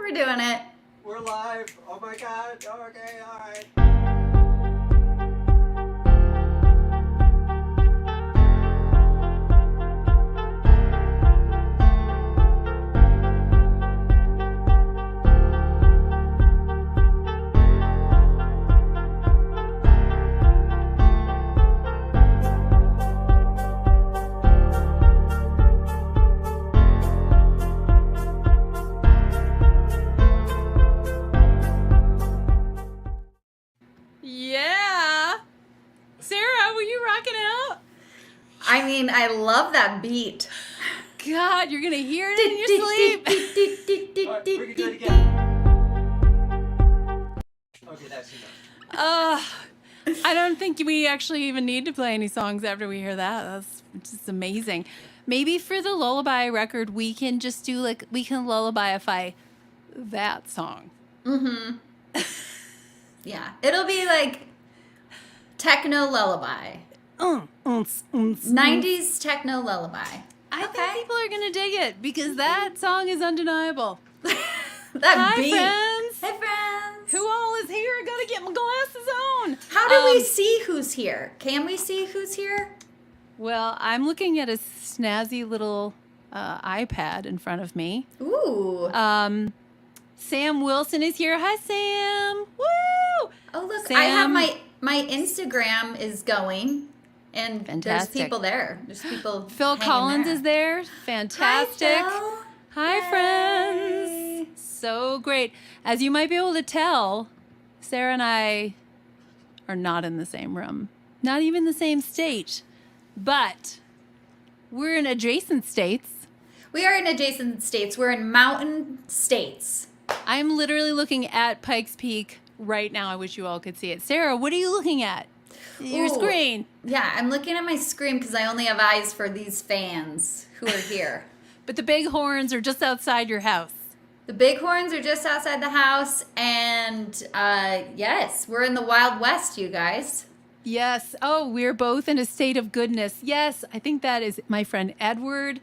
We're doing it. We're live. Oh my god. Okay, alright. I mean, I love that beat. God, you're gonna hear it in your sleep. Alright, we're gonna do it again. Okay, that's enough. I don't think we actually even need to play any songs after we hear that. That's just amazing. Maybe for the lullaby record, we can just do we can lullabyify that song. Mm-hmm. Yeah, it'll be like techno lullaby. 90s techno lullaby. I think people are going to dig it because that song is undeniable. That Hi, beat. Friends. Hey, friends. Who all is here? I got to get my glasses on. How do we see who's here? Can we see who's here? Well, I'm looking at a snazzy little iPad in front of me. Ooh. Sam Wilson is here. Hi, Sam. Woo! Oh, look. Sam. I have my Instagram is going. And Fantastic. There's people there. There's people. Phil Collins is there. Fantastic. Hi, Phil. Hi, Hey. friends. So great. As you might be able to tell, Sarah and I are not in the same room, not even the same state, but we're in adjacent states. We are in adjacent states. We're in mountain states. I'm literally looking at Pikes Peak right now. I wish you all could see it. Sarah, what are you looking at? Your Ooh. screen. Yeah, I'm looking at my screen because I only have eyes for these fans who are here. But the big horns are just outside your house. The bighorns are just outside the house, and yes, we're in the Wild West, you guys. Yes. Oh, we're both in a state of goodness. Yes, I think that is my friend Edward.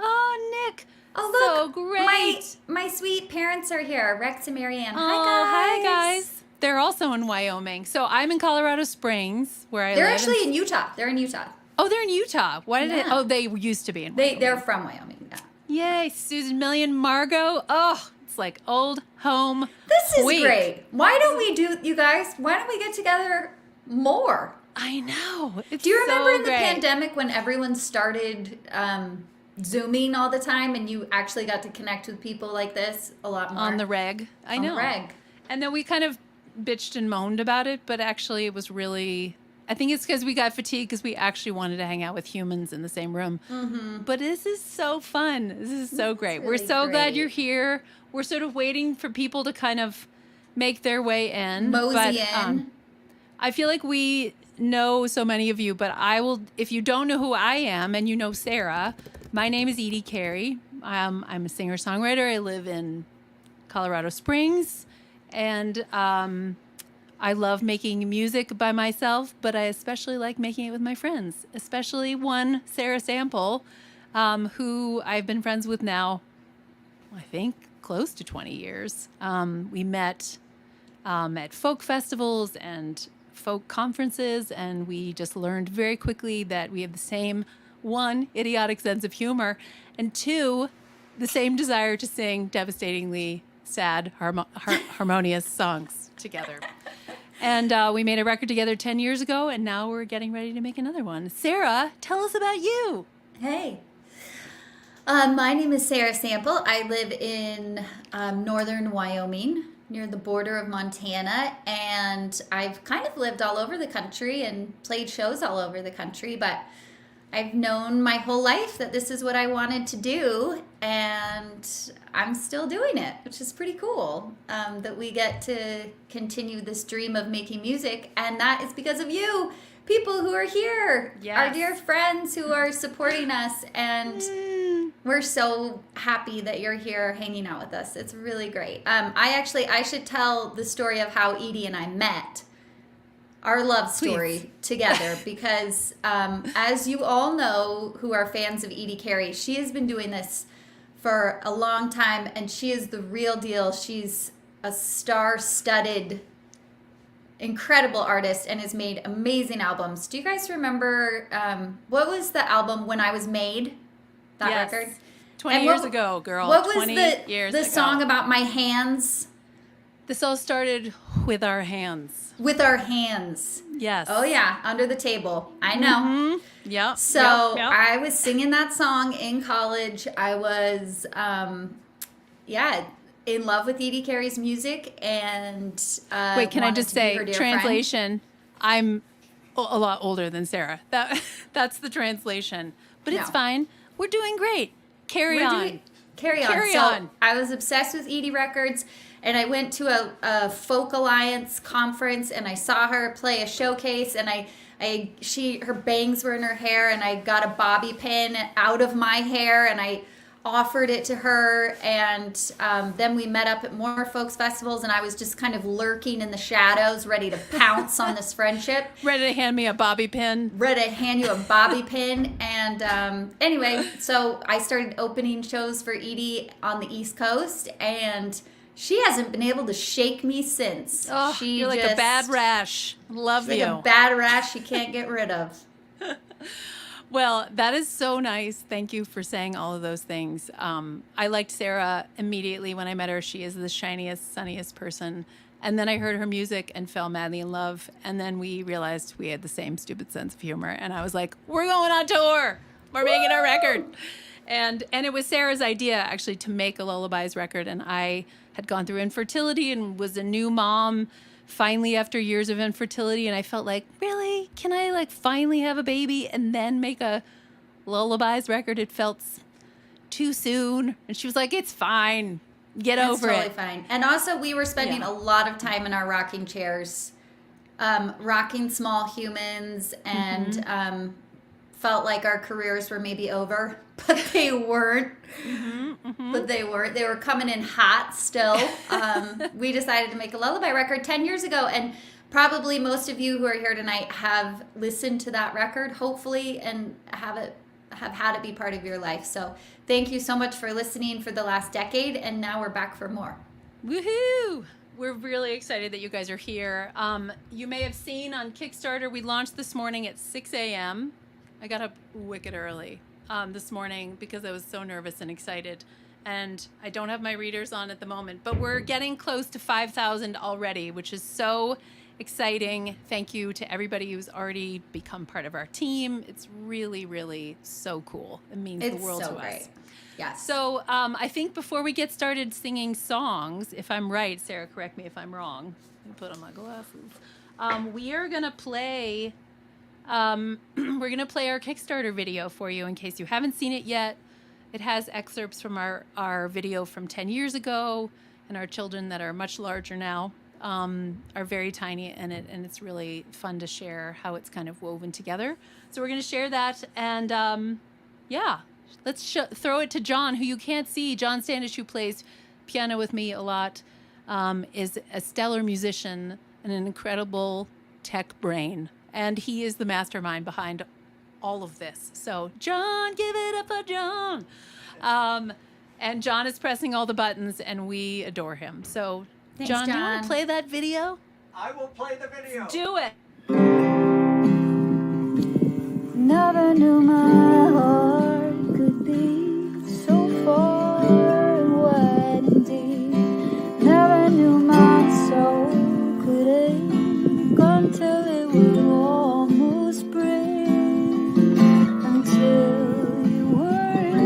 Oh, Nick. Oh, look. So great. My sweet parents are here, Rex and Marianne. Oh, Hi, hi, guys. They're also in Wyoming. So I'm in Colorado Springs, where I live. They're actually in Utah. They're in Utah. Oh, they're in Utah. Why did Yeah. Oh, they used to be in Wyoming. They're from Wyoming. Yeah. Yay, Susan Million, Margot. Oh, it's like old home. This is week. great. Why don't we do, you guys, why don't we get together more? I know. It's Do you remember so in the great. pandemic when everyone started Zooming all the time and you actually got to connect with people like this a lot more? On the reg. I know. On the reg. And then we kind of bitched and moaned about it, but actually it was really, I think it's because we got fatigued because we actually wanted to hang out with humans in the same room. Mm-hmm. But this is so fun. This is so great. really We're so glad great. you're here. We're sort of waiting for people to kind of make their way in. Mosey but, in. I feel like we know so many of you, but I will, if you don't know who I am and you know Sarah, my name is Edie Carey. I'm a singer-songwriter. I live in Colorado Springs. And I love making music by myself, but I especially like making it with my friends, especially one, Sarah Sample, who I've been friends with now, I think, close to 20 years. We met at folk festivals and folk conferences, and we just learned very quickly that we have the same, one, idiotic sense of humor, and two, the same desire to sing devastatingly sad, harmonious songs together. And we made a record together 10 years ago, and now we're getting ready to make another one. Sarah, tell us about you. Hey. My name is Sarah Sample. I live in northern Wyoming, near the border of Montana, and I've kind of lived all over the country and played shows all over the country, but I've known my whole life that this is what I wanted to do, and I'm still doing it, which is pretty cool, that we get to continue this dream of making music, and that is because of you, people who are here, Yes. our dear friends who are supporting us, and we're so happy that you're here hanging out with us. It's really great. I should tell the story of how Edie and I met. Our love story Please. together, because as you all know who are fans of Edie Carey, she has been doing this for a long time, and she is the real deal. She's a star-studded, incredible artist and has made amazing albums. Do you guys remember what was the album When I Was Made? That Yes. record? 20 And years ago, girl. What was 20 the years ago. song about my hands? This all started with our hands. With our hands. Yes. Oh yeah, under the table. I know. Mm-hmm. Yep. So yep. I was singing that song in college. I was, in love with Edie Carey's music, and Wait, can I wanted just to be her say, dear translation, I'm a lot older than Sarah. That's the translation. But it's No. fine. We're doing great. Carry friend. on. Carry on. Carry So on. I was obsessed with Edie Records, and I went to a Folk Alliance conference, and I saw her play a showcase, and her bangs were in her hair, and I got a bobby pin out of my hair, and I offered it to her, and then we met up at more folks festivals, and I was just kind of lurking in the shadows, ready to pounce on this friendship. Ready to hand me a bobby pin? Ready to hand you a bobby pin. And anyway, so I started opening shows for Edie on the East Coast, and she hasn't been able to shake me since. Oh, you're like a bad rash. Love Like you. a bad rash she can't get rid of. Well, that is so nice. Thank you for saying all of those things. I liked Sarah immediately when I met her. She is the shiniest, sunniest person. And then I heard her music and fell madly in love. And then we realized we had the same stupid sense of humor. And I was like, we're going on tour. We're making a record. And it was Sarah's idea, actually, to make a Lullabies record. And I had gone through infertility and was a new mom finally after years of infertility, and I felt like, really? Can I like finally have a baby and then make a Lullabies record? It felt too soon. And she was like, it's fine. Get over totally it. Fine. And also we were spending Yeah. a lot of time in our rocking chairs, rocking small humans, and Mm-hmm. felt like our careers were maybe over, but they weren't. But they weren't. They were coming in hot still. We decided to make a lullaby record 10 years ago, and probably most of you who are here tonight have listened to that record, hopefully, and have had it be part of your life. So thank you so much for listening for the last decade, and now we're back for more. Woohoo! We're really excited that you guys are here. You may have seen on Kickstarter, we launched this morning at 6 a.m. I got up wicked early this morning because I was so nervous and excited. And I don't have my readers on at the moment, but we're getting close to 5,000 already, which is so exciting. Thank you to everybody who's already become part of our team. It's really, really so cool. It means the world to us. Yes. So I think before we get started singing songs, if I'm right, Sarah, correct me if I'm wrong. Let me put on my glasses. We are gonna play. We're gonna play our Kickstarter video for you in case you haven't seen it yet. It has excerpts from our video from 10 years ago, and our children that are much larger now are very tiny in it, and it's really fun to share how it's kind of woven together. So we're gonna share that, and yeah. Let's throw it to John, who you can't see. John Standish, who plays piano with me a lot, is a stellar musician and an incredible tech brain. And he is the mastermind behind all of this. So, John, give it up for John. And John is pressing all the buttons, and we adore him. So, Thanks, John, do you want John. to play that video? I will play the video. Do it. Never knew my heart could be so far and wide and deep. Never knew my soul could ache until it would almost break. Until you were in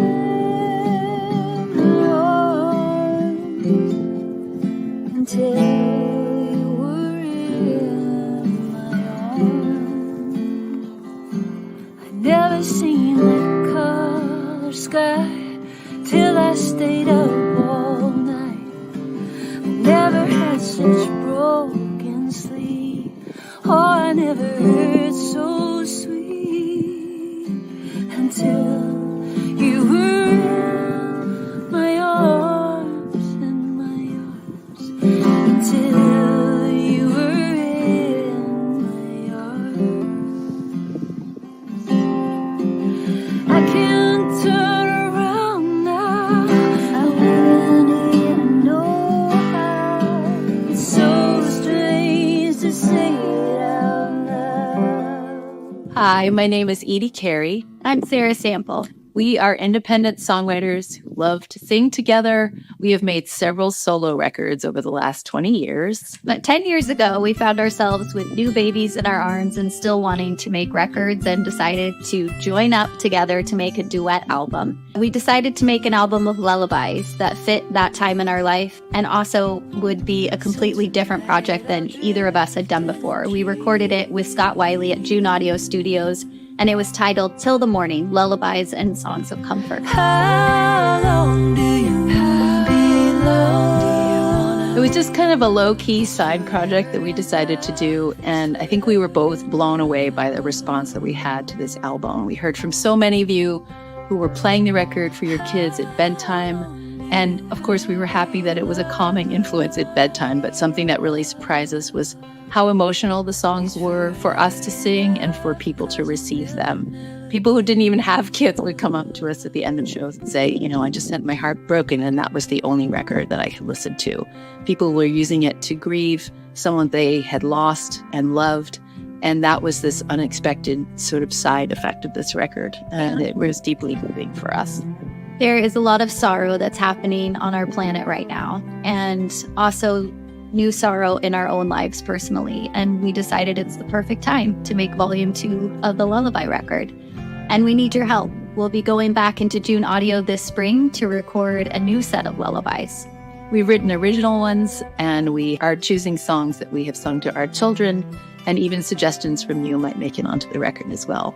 my arms. Until you were in my arms. Never seen that color sky till I stayed up all night. I never had such broken sleep. Oh, I never heard so sweet until you were in my arms, in my arms. Until you were in my arms. I can't turn around now. Hi, my name is Edie Carey. I'm Sarah Sample. We are independent songwriters who love to sing together. We have made several solo records over the last 20 years. But 10 years ago, we found ourselves with new babies in our arms and still wanting to make records and decided to join up together to make a duet album. We decided to make an album of lullabies that fit that time in our life and also would be a completely different project than either of us had done before. We recorded it with Scott Wiley at June Audio Studios, and it was titled Till the Morning, Lullabies and Songs of Comfort. How long do you belong? It was just kind of a low-key side project that we decided to do, and I think we were both blown away by the response that we had to this album. We heard from so many of you who were playing the record for your kids at bedtime, and of course we were happy that it was a calming influence at bedtime, but something that really surprised us was how emotional the songs were for us to sing and for people to receive them. People who didn't even have kids would come up to us at the end of shows and say, you know, I just had my heart broken, and that was the only record that I could listen to. People were using it to grieve someone they had lost and loved, and that was this unexpected sort of side effect of this record, and it was deeply moving for us. There is a lot of sorrow that's happening on our planet right now, and also new sorrow in our own lives personally. And we decided it's the perfect time to make volume 2 of the Lullaby record. And we need your help. We'll be going back into June Audio this spring to record a new set of lullabies. We've written original ones, and we are choosing songs that we have sung to our children, and even suggestions from you might make it onto the record as well.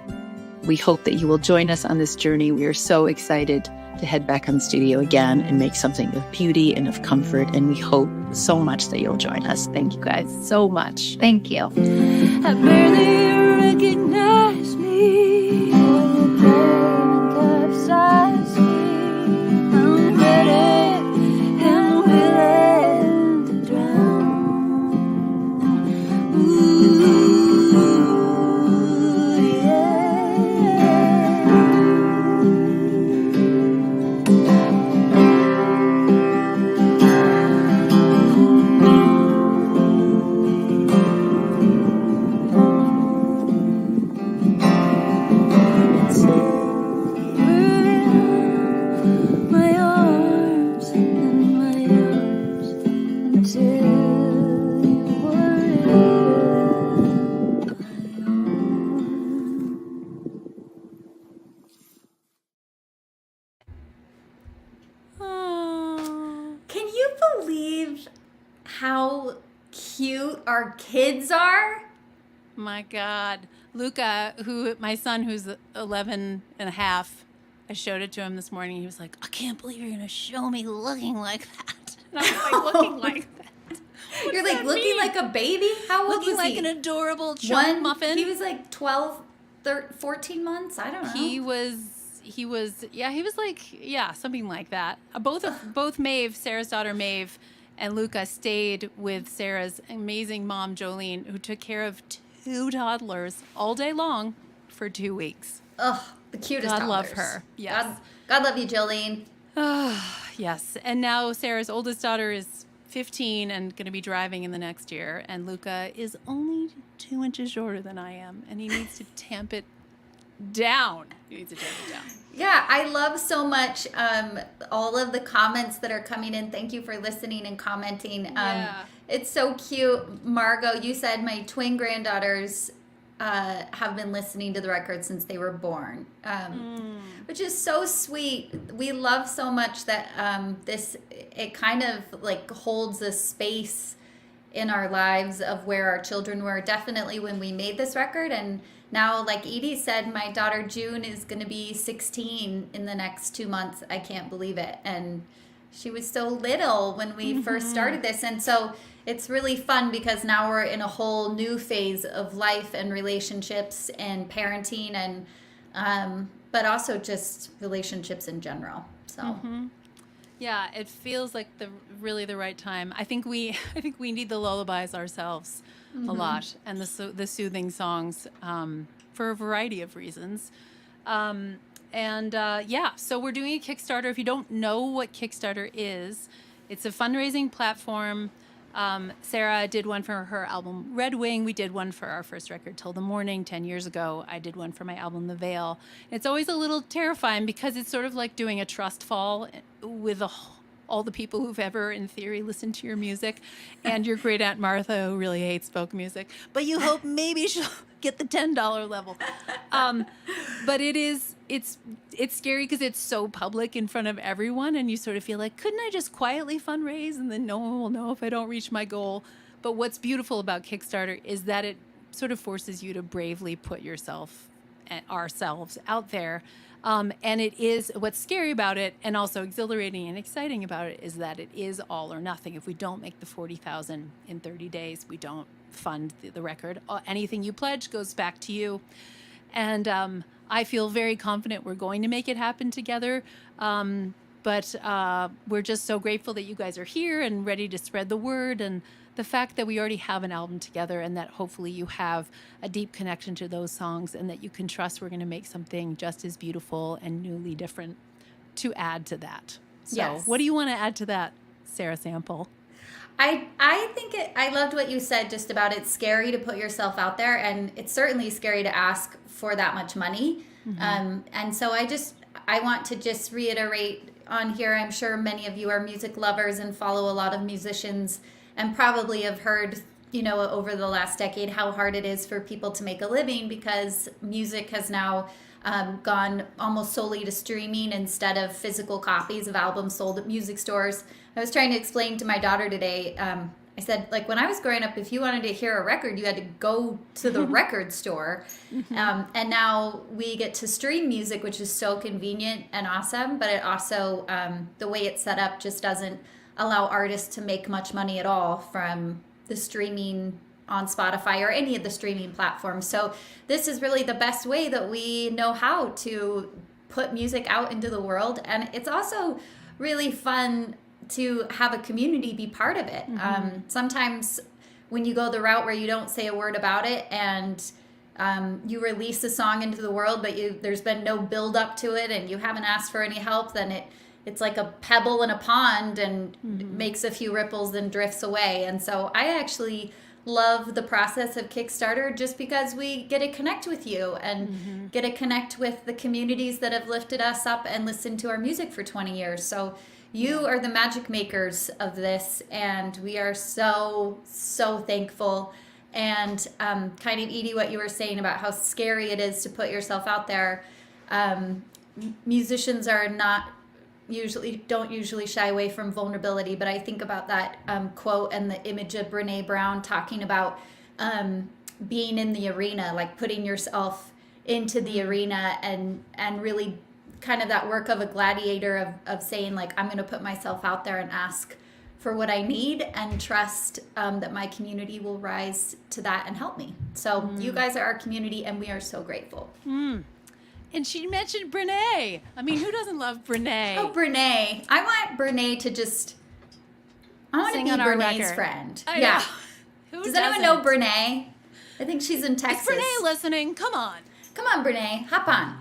We hope that you will join us on this journey. We are so excited to head back on the studio again and make something of beauty and of comfort, and we hope so much that you'll join us. Thank you guys so much. Thank you. I barely recognize me. You came and capsized me. I'm ready and willing to drown. Ooh, yeah. My arms and my arms until you were in my Oh. Can you believe how cute our kids are? My God. Luca, my son, who's 11 and a half, I showed it to him this morning. He was like, I can't believe you're going to show me looking like that. And I was like, looking like that? You're does like that looking mean? like a baby? How old Looking was like he? an adorable chocolate muffin. He was like 12, 14 months? I don't know. He was like, something like that. Both Maeve, Sarah's daughter Maeve, and Luca stayed with Sarah's amazing mom, Jolene, who took care of 2 toddlers all day long for 2 weeks. Ugh, the cutest God love toddlers. her. Yes. God love you, Jolene. Yes. And now Sarah's oldest daughter is 15 and going to be driving in the next year. And Luca is only 2 inches shorter than I am. And he needs to tamp it down. Yeah, I love so much all of the comments that are coming in. Thank you for listening and commenting. It's so cute. Margot, you said my twin granddaughters have been listening to the record since they were born, which is so sweet. We love so much that it kind of like holds a space in our lives of where our children were definitely when we made this record. And now, like Edie said, my daughter June is going to be 16 in the next 2 months. I can't believe it. And she was so little when we first started this. And so it's really fun because now we're in a whole new phase of life and relationships and parenting and but also just relationships in general. So yeah, it feels like really the right time. I think we need the lullabies ourselves a lot, and the soothing songs for a variety of reasons. So we're doing a Kickstarter. If you don't know what Kickstarter is, it's a fundraising platform Sarah did one for her album Red Wing. We did one for our first record, Till the Morning, 10 years ago. I did one for my album The Veil. It's always a little terrifying because it's sort of like doing a trust fall with all the people who've ever, in theory, listened to your music, and your great Aunt Martha, who really hates folk music. But you hope maybe she'll get the $10 level. But it's scary because it's so public in front of everyone, and you sort of feel like, couldn't I just quietly fundraise and then no one will know if I don't reach my goal? But what's beautiful about Kickstarter is that it sort of forces you to bravely put yourself and ourselves out there. And it is, what's scary about it, and also exhilarating and exciting about it, is that it is all or nothing. If we don't make the 40,000 in 30 days, we don't fund the record. Anything you pledge goes back to you. And I feel very confident we're going to make it happen together. But we're just so grateful that you guys are here and ready to spread the word, and the fact that we already have an album together, and that hopefully you have a deep connection to those songs, and that you can trust we're going to make something just as beautiful and newly different to add to that. So Yes. What do you want to add to that, Sarah Sample? I think I loved what you said just about it's scary to put yourself out there, and it's certainly scary to ask for that much money. And so I want to just reiterate on here, I'm sure many of you are music lovers and follow a lot of musicians, and probably have heard, over the last decade how hard it is for people to make a living, because music has now gone almost solely to streaming instead of physical copies of albums sold at music stores. I was trying to explain to my daughter today, I said, like, when I was growing up, if you wanted to hear a record, you had to go to the record store. And now we get to stream music, which is so convenient and awesome, but it also, the way it's set up just doesn't allow artists to make much money at all from the streaming on Spotify or any of the streaming platforms. So this is really the best way that we know how to put music out into the world. And it's also really fun to have a community be part of it. Sometimes when you go the route where you don't say a word about it, and you release a song into the world, but there's been no build up to it, and you haven't asked for any help, then it's like a pebble in a pond, and makes a few ripples and drifts away. And so I actually love the process of Kickstarter, just because we get to connect with you and get to connect with the communities that have lifted us up and listened to our music for 20 years. So you are the magic makers of this, and we are so, so thankful. And kind of, Edie, what you were saying about how scary it is to put yourself out there. Musicians don't usually shy away from vulnerability, but I think about that quote and the image of Brene Brown talking about being in the arena, like putting yourself into the arena, and really kind of that work of a gladiator of saying, like, I'm going to put myself out there and ask for what I need, and trust that my community will rise to that and help me. So you guys are our community, and we are so grateful. And she mentioned Brene. I mean, who doesn't love Brene? Oh, Brene. I want Brene to I want Sing to be on our Brene's record. friend. I Yeah. know. Who Does anyone know doesn't? Brene? I think she's in Texas. Is Brene listening? Come on. Come on, Brene. Hop on.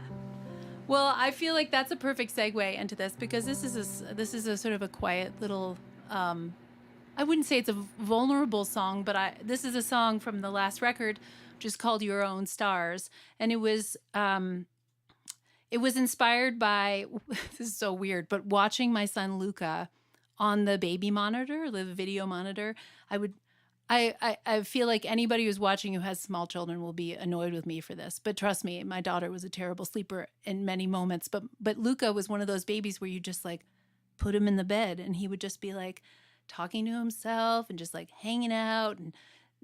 Well, I feel like that's a perfect segue into this, because this is a sort of a quiet little. I wouldn't say it's a vulnerable song, but this is a song from the last record, which is called Your Own Stars, and it was inspired by, this is so weird, but watching my son Luca on the baby monitor, the video monitor. I feel like anybody who's watching who has small children will be annoyed with me for this, but trust me, my daughter was a terrible sleeper in many moments, but Luca was one of those babies where you just like put him in the bed and he would just be like talking to himself and just like hanging out and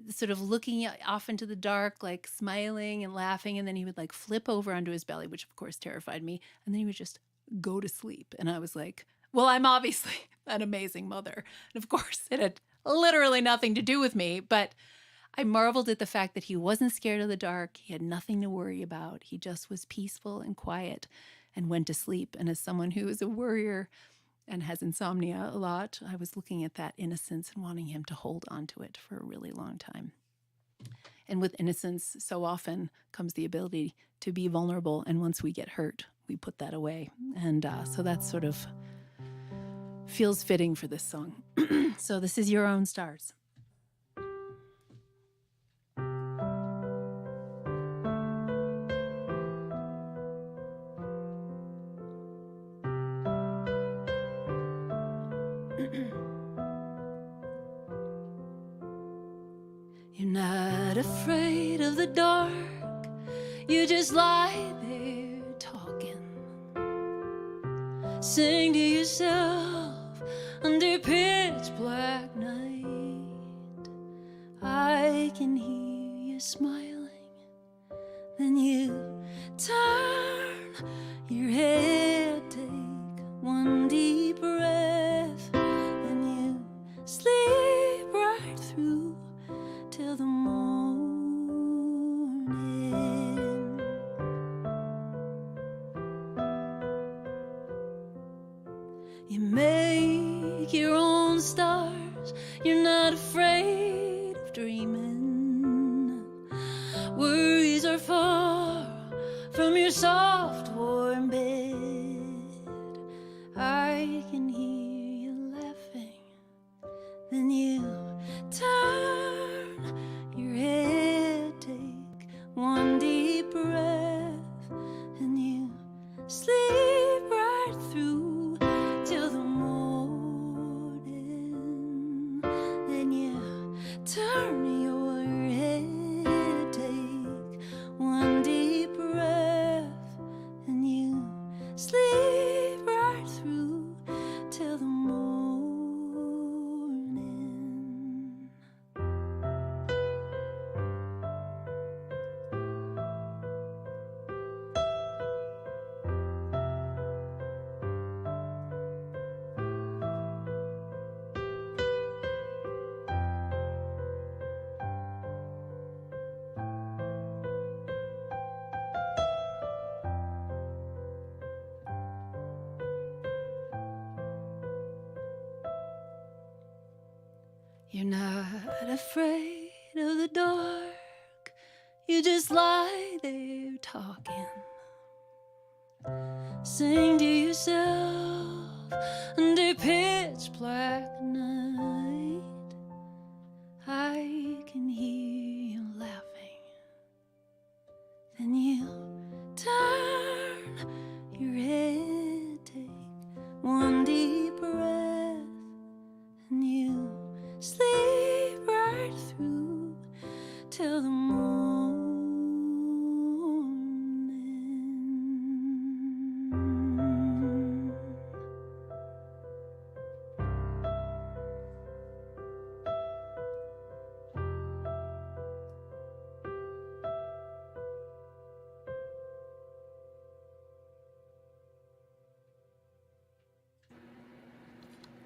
sort of looking off into the dark, like smiling and laughing. And then he would like flip over onto his belly, which of course terrified me. And then he would just go to sleep. And I was like, well, I'm obviously an amazing mother. And of course it had literally nothing to do with me, but I marveled at the fact that he wasn't scared of the dark. He had nothing to worry about. He just was peaceful and quiet and went to sleep. And as someone who is a worrier and has insomnia a lot, I was looking at that innocence and wanting him to hold on to it for a really long time. And with innocence, so often comes the ability to be vulnerable. And once we get hurt, we put that away. And so that sort of feels fitting for this song. So this is Your Own Stars. You're not afraid of the dark. You just lie there talking. Sing to yourself under pitch black night. I can hear you smiling. Then you turn your head, take one deep breath, and you sleep right through till the morning. You make your own stars. You're not afraid of dreaming. Worries are far from your soft, warm bed. I can hear you laughing. Then you turn your head, take one deep breath, and you sleep right through till the morning. Then you turn your head, take one deep breath, and you sleep right through till the morning. You're not afraid of the dark. You just lie there talking. Sing to yourself under pitch black night. I can hear you laughing. Then you turn your head, take one deep breath, and you sleep right through till the morning.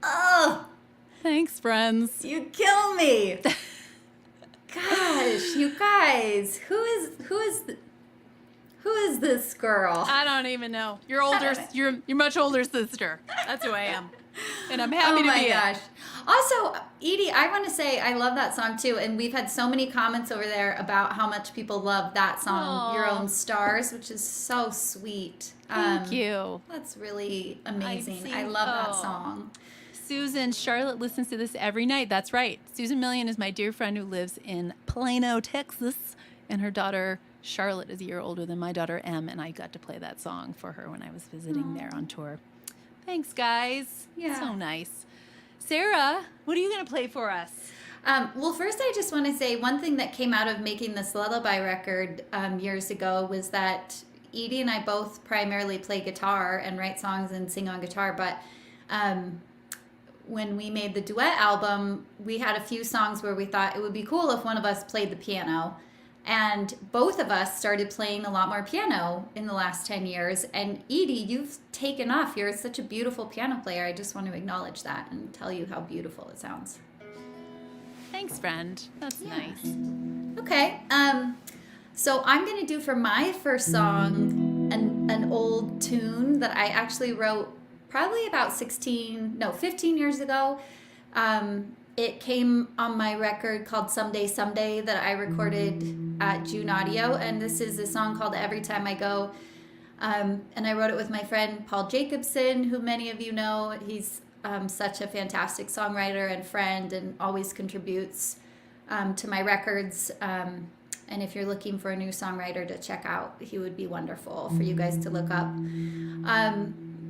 Oh, Thanks, friends. you kill me. Gosh, you guys, who is this girl? I don't even know. You're older. You're much older sister. That's who I am, and I'm happy Oh to my be gosh. Also, Edie, I want to say I love that song too, and we've had so many comments over there about how much people love that song, Your Aw. Own Stars, which is so sweet. Thank you. That's really amazing. see- I love that oh. song. Susan Charlotte listens to this every night. That's right. Susan Million is my dear friend who lives in Plano, Texas, and her daughter Charlotte is a year older than my daughter Em, and I got to play that song for her when I was visiting there on tour. Thanks, guys. Yeah. So nice. Sarah, what are you going to play for us? Well, first, I just want to say one thing that came out of making this lullaby record years ago was that Edie and I both primarily play guitar and write songs and sing on guitar, but when we made the duet album, we had a few songs where we thought it would be cool if one of us played the piano. And both of us started playing a lot more piano in the last 10 years. And Edie, you've taken off. You're such a beautiful piano player. I just want to acknowledge that and tell you how beautiful it sounds. Thanks, friend. That's nice. Okay. So I'm going to do for my first song an old tune that I actually wrote probably about 15 years ago. It came on my record called Someday Someday that I recorded at June Audio, and this is a song called Every Time I Go. And I wrote it with my friend Paul Jacobson, who many of you know. He's such a fantastic songwriter and friend and always contributes to my records. And if you're looking for a new songwriter to check out, he would be wonderful for you guys to look up.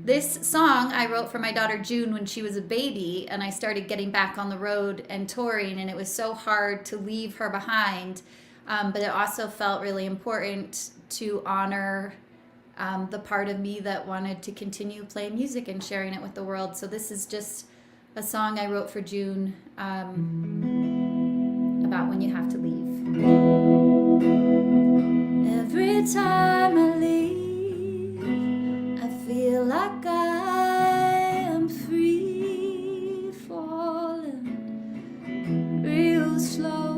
this song I wrote for my daughter June when she was a baby, and I started getting back on the road and touring, and it was so hard to leave her behind. But it also felt really important to honor the part of me that wanted to continue playing music and sharing it with the world. So this is just a song I wrote for June about when you have to leave. Every time I leave, I feel like I am free falling real slow.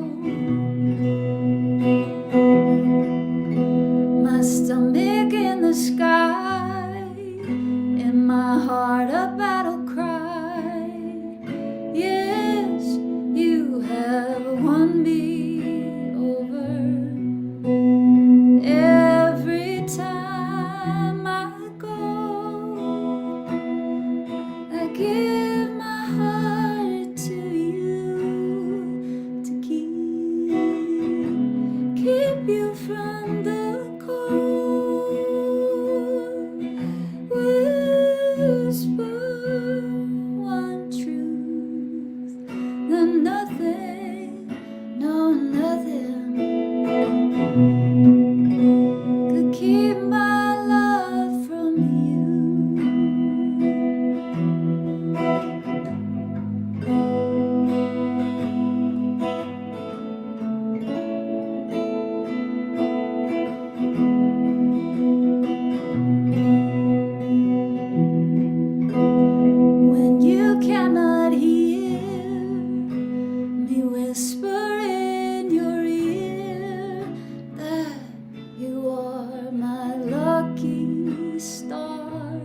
My stomach in the sky, in my heart a battle cry. Yes, you have won me over. Every time I go, I give my heart to you to keep you from the cold. Whisper one truth, then nothing, no nothing could keep my love from you. When you cannot hear me whisper in your ear that you are my lucky star,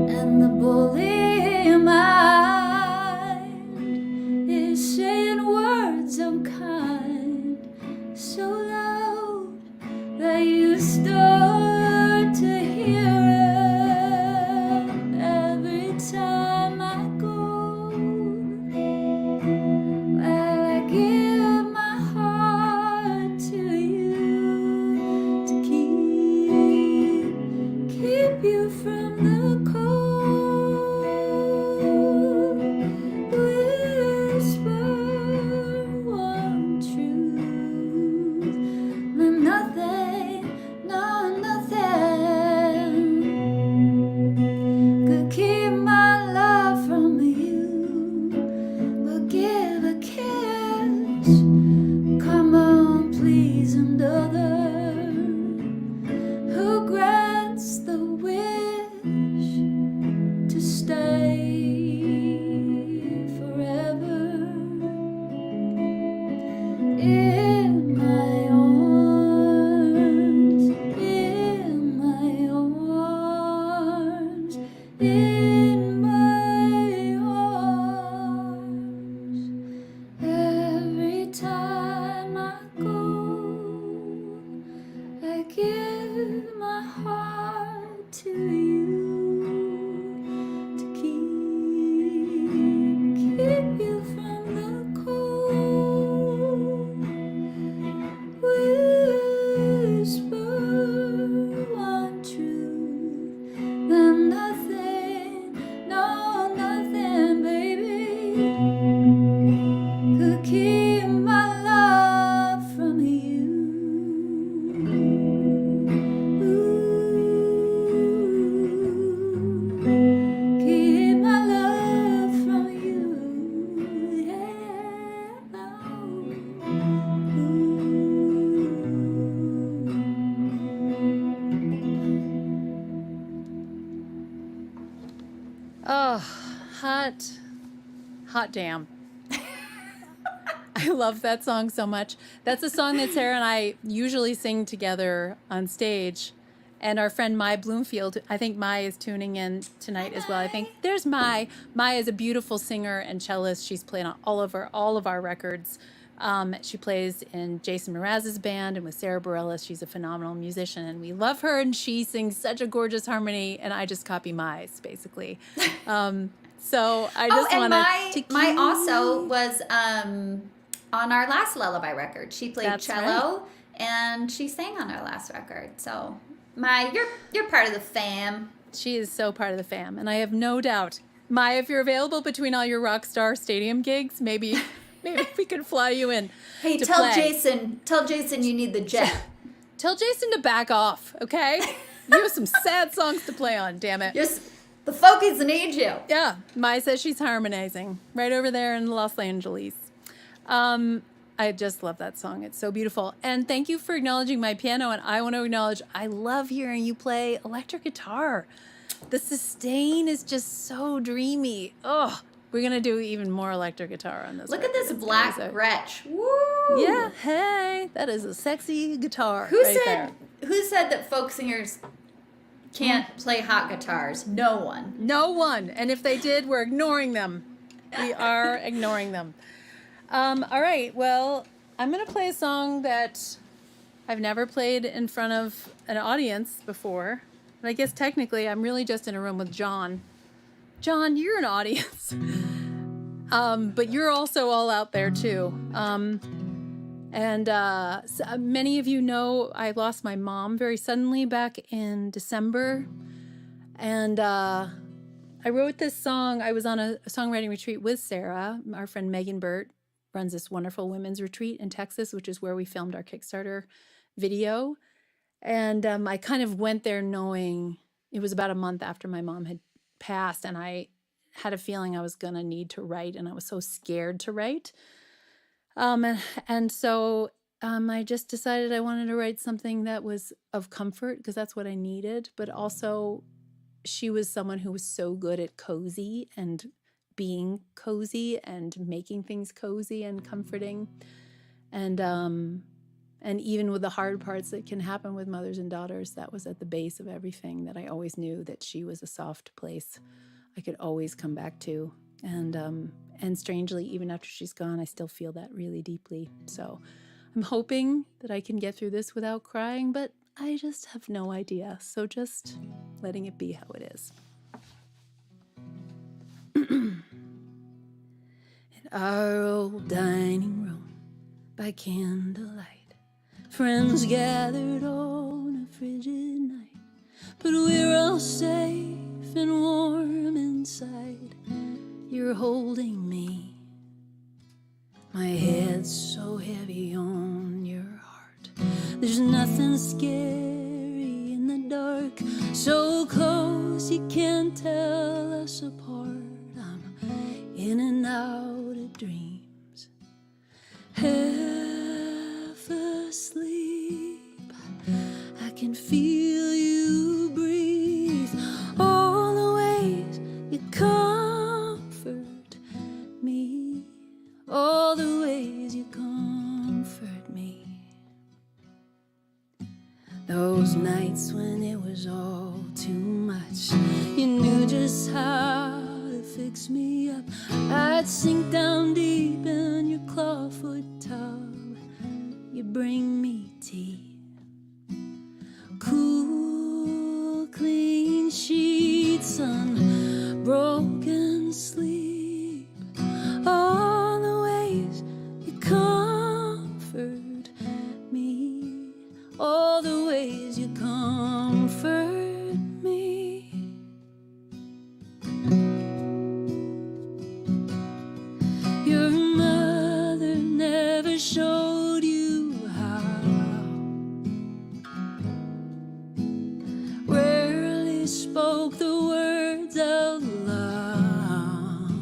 and the bully in my mind is saying words unkind so loud that you start to hear it. Every time I go, well, I give my heart to you to keep you from the cold. Whisper one truth, but nothing, no nothing could keep my love from you. But give a kiss, come on please, another who grants the wish to stay forever in my arms, in my arms, in my arms. Every time I go, I give my heart to you to keep you from the cold. Whisper one truth, then nothing, no nothing, baby, could keep my love from you. Keep my love from you, yeah. Oh, hot damn. I love that song so much. That's a song that Sarah and I usually sing together on stage. And our friend Mai Bloomfield, I think Mai is tuning in tonight as well. I think there's Mai. Mai is a beautiful singer and cellist. She's played on all of our records. She plays in Jason Mraz's band and with Sarah Bareilles. She's a phenomenal musician, and we love her. And she sings such a gorgeous harmony, and I just copy Mai's basically. So I just and wanted to. Mai also was on our last Lullaby record. She played That's cello, and she sang on our last record. So You're part of the fam. She is so part of the fam, and I have no doubt. Maya, if you're available between all your Rockstar Stadium gigs, maybe we could fly you in. Hey, to tell play. Jason you need the jet. Tell Jason to back off, okay? You have some sad songs to play on, damn it. Just the folkies need you. Yeah, Maya says she's harmonizing right over there in Los Angeles. I just love that song. It's so beautiful. And thank you for acknowledging my piano. And I want to acknowledge, I love hearing you play electric guitar. The sustain is just so dreamy. Oh, we're going to do even more electric guitar on this. Look at this black Gretsch. Woo! Yeah, hey, that is a sexy guitar. Who right said that folk singers can't play hot guitars? No one. No one. And if they did, we're ignoring them. We are ignoring them. All right. Well, I'm going to play a song that I've never played in front of an audience before. And I guess technically I'm really just in a room with John. John, you're an audience. But you're also all out there too. So many of you know I lost my mom very suddenly back in December. And I wrote this song. I was on a songwriting retreat with Sarah. Our friend Megan Burt runs this wonderful women's retreat in Texas, which is where we filmed our Kickstarter video. And I kind of went there knowing it was about a month after my mom had passed, and I had a feeling I was going to need to write, and I was so scared to write. So I just decided I wanted to write something that was of comfort, because that's what I needed, but also she was someone who was so good at cozy and being cozy and making things cozy and comforting. And even with the hard parts that can happen with mothers and daughters, that was at the base of everything, that I always knew that she was a soft place I could always come back to. And strangely, even after she's gone, I still feel that really deeply. So I'm hoping that I can get through this without crying, but I just have no idea. So just letting it be how it is. In our old dining room by candlelight, friends gathered on a frigid night, but we're all safe and warm inside. You're holding me, my head's so heavy on your heart. There's nothing scary in the dark, so close you can't tell us apart. I'm in and out of dreams, half asleep. I can feel you breathe, all the ways you comfort me, all the ways you comfort me. Those nights when it was all too much, you knew just how to fix me up. I'd sink down deep in your clawfoot tub. You bring me tea, cool, clean sheets, unbroken sleep, all the ways you comfort me, all the ways you comfort me. Your mother never showed you how, rarely spoke the words out loud,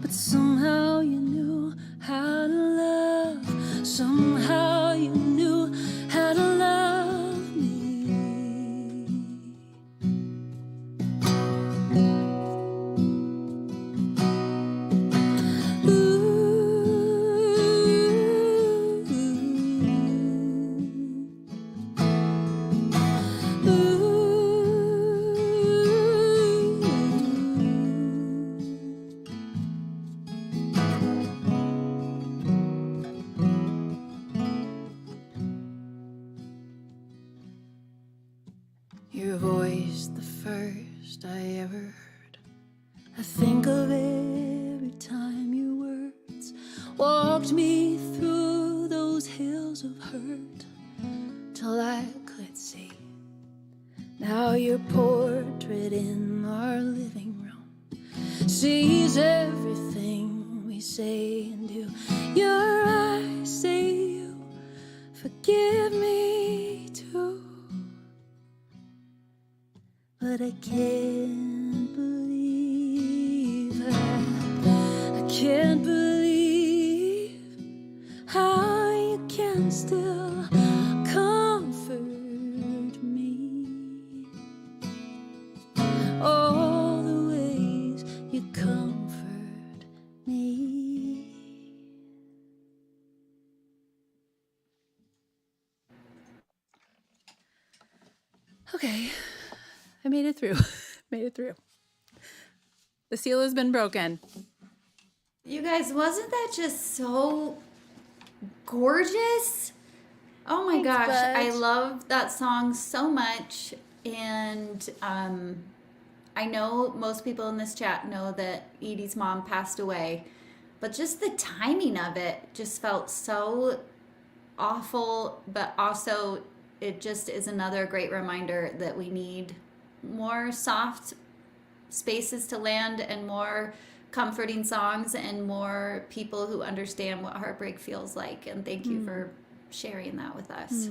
but somehow you knew how to love, somehow you knew how to love me. Your voice, the first I ever heard. I think of every time your words walked me through those hills of hurt, till I could see. Now your portrait in our living room sees everything we say and do. Your eyes say you forgive me too, but I can't believe it. I can't believe how you can still comfort me. All the ways you comfort me. Okay, I made it through. Made it through. The seal has been broken. You guys, wasn't that just so gorgeous? Oh my Thanks, gosh, bud. I love that song so much. And I know most people in this chat know that Edie's mom passed away, but just the timing of it just felt so awful, but also it just is another great reminder that we need more soft spaces to land and more comforting songs and more people who understand what heartbreak feels like. And thank you for sharing that with us.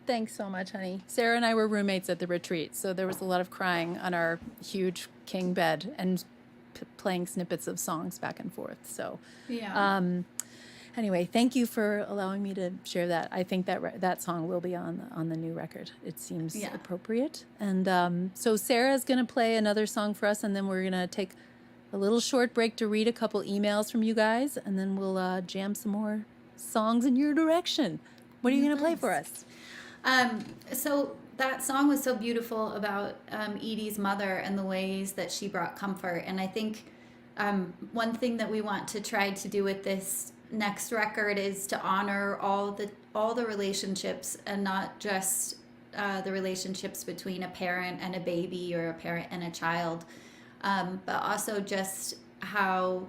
Thanks so much, honey. Sarah and I were roommates at the retreat, so there was a lot of crying on our huge king bed and playing snippets of songs back and forth. So, anyway, thank you for allowing me to share that. I think that that song will be on the new record. It seems appropriate. And so Sarah's going to play another song for us, and then we're going to take a little short break to read a couple emails from you guys, and then we'll jam some more songs in your direction. What are you going to play for us? So that song was so beautiful about Edie's mother and the ways that she brought comfort. And I think one thing that we want to try to do with this next record is to honor all the relationships, and not just the relationships between a parent and a baby or a parent and a child, but also just how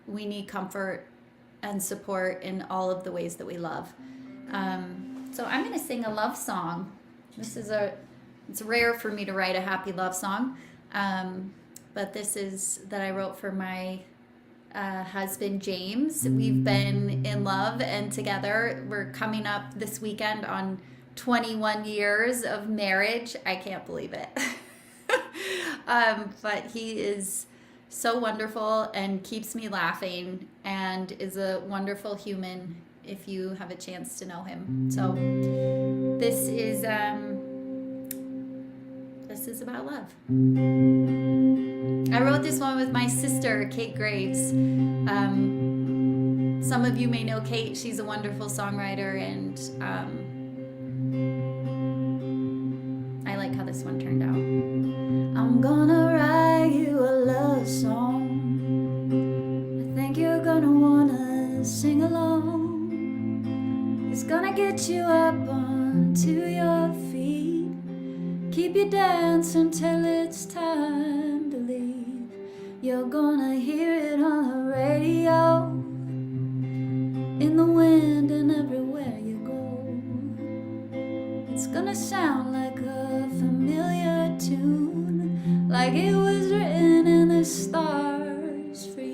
we need comfort and support in all of the ways that we love. So I'm going to sing a love song. It's rare for me to write a happy love song, but this is that I wrote for my husband, James. We've been in love and together. We're coming up this weekend on 21 years of marriage. I can't believe it. But he is so wonderful and keeps me laughing and is a wonderful human if you have a chance to know him. So this is about love. I wrote this one with my sister, Kate Graves. Some of you may know Kate. She's a wonderful songwriter, and I like how this one turned out. I'm gonna write you a love song. I think you're gonna wanna sing along. It's gonna get you up onto your feet, keep you dancing till it's time to leave. You're gonna hear it on the radio, in the wind and everywhere you go. It's gonna sound like a familiar tune, like it was written in the stars for you.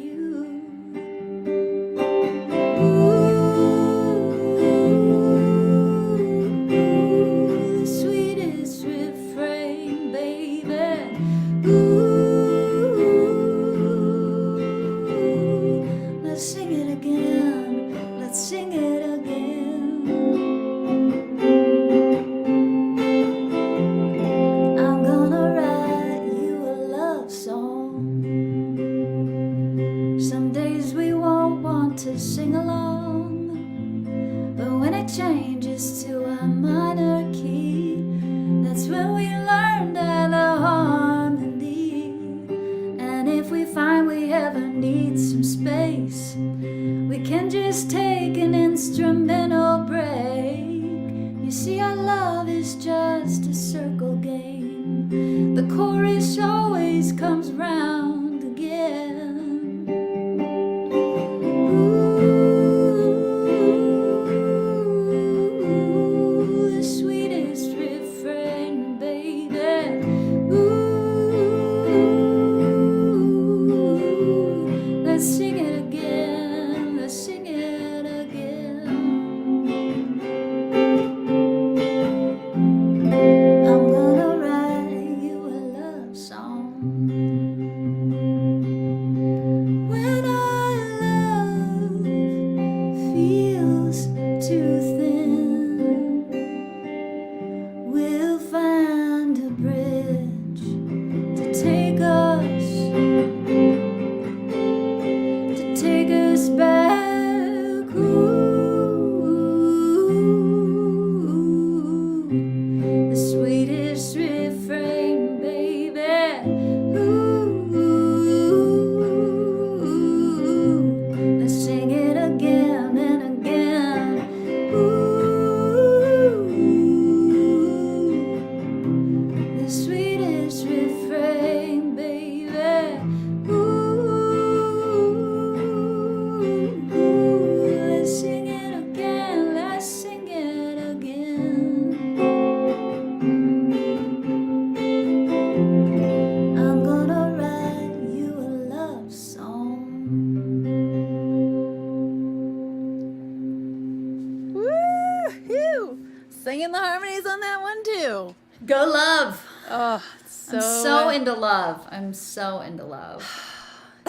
Go love. Oh, I'm so into love. I'm so into love.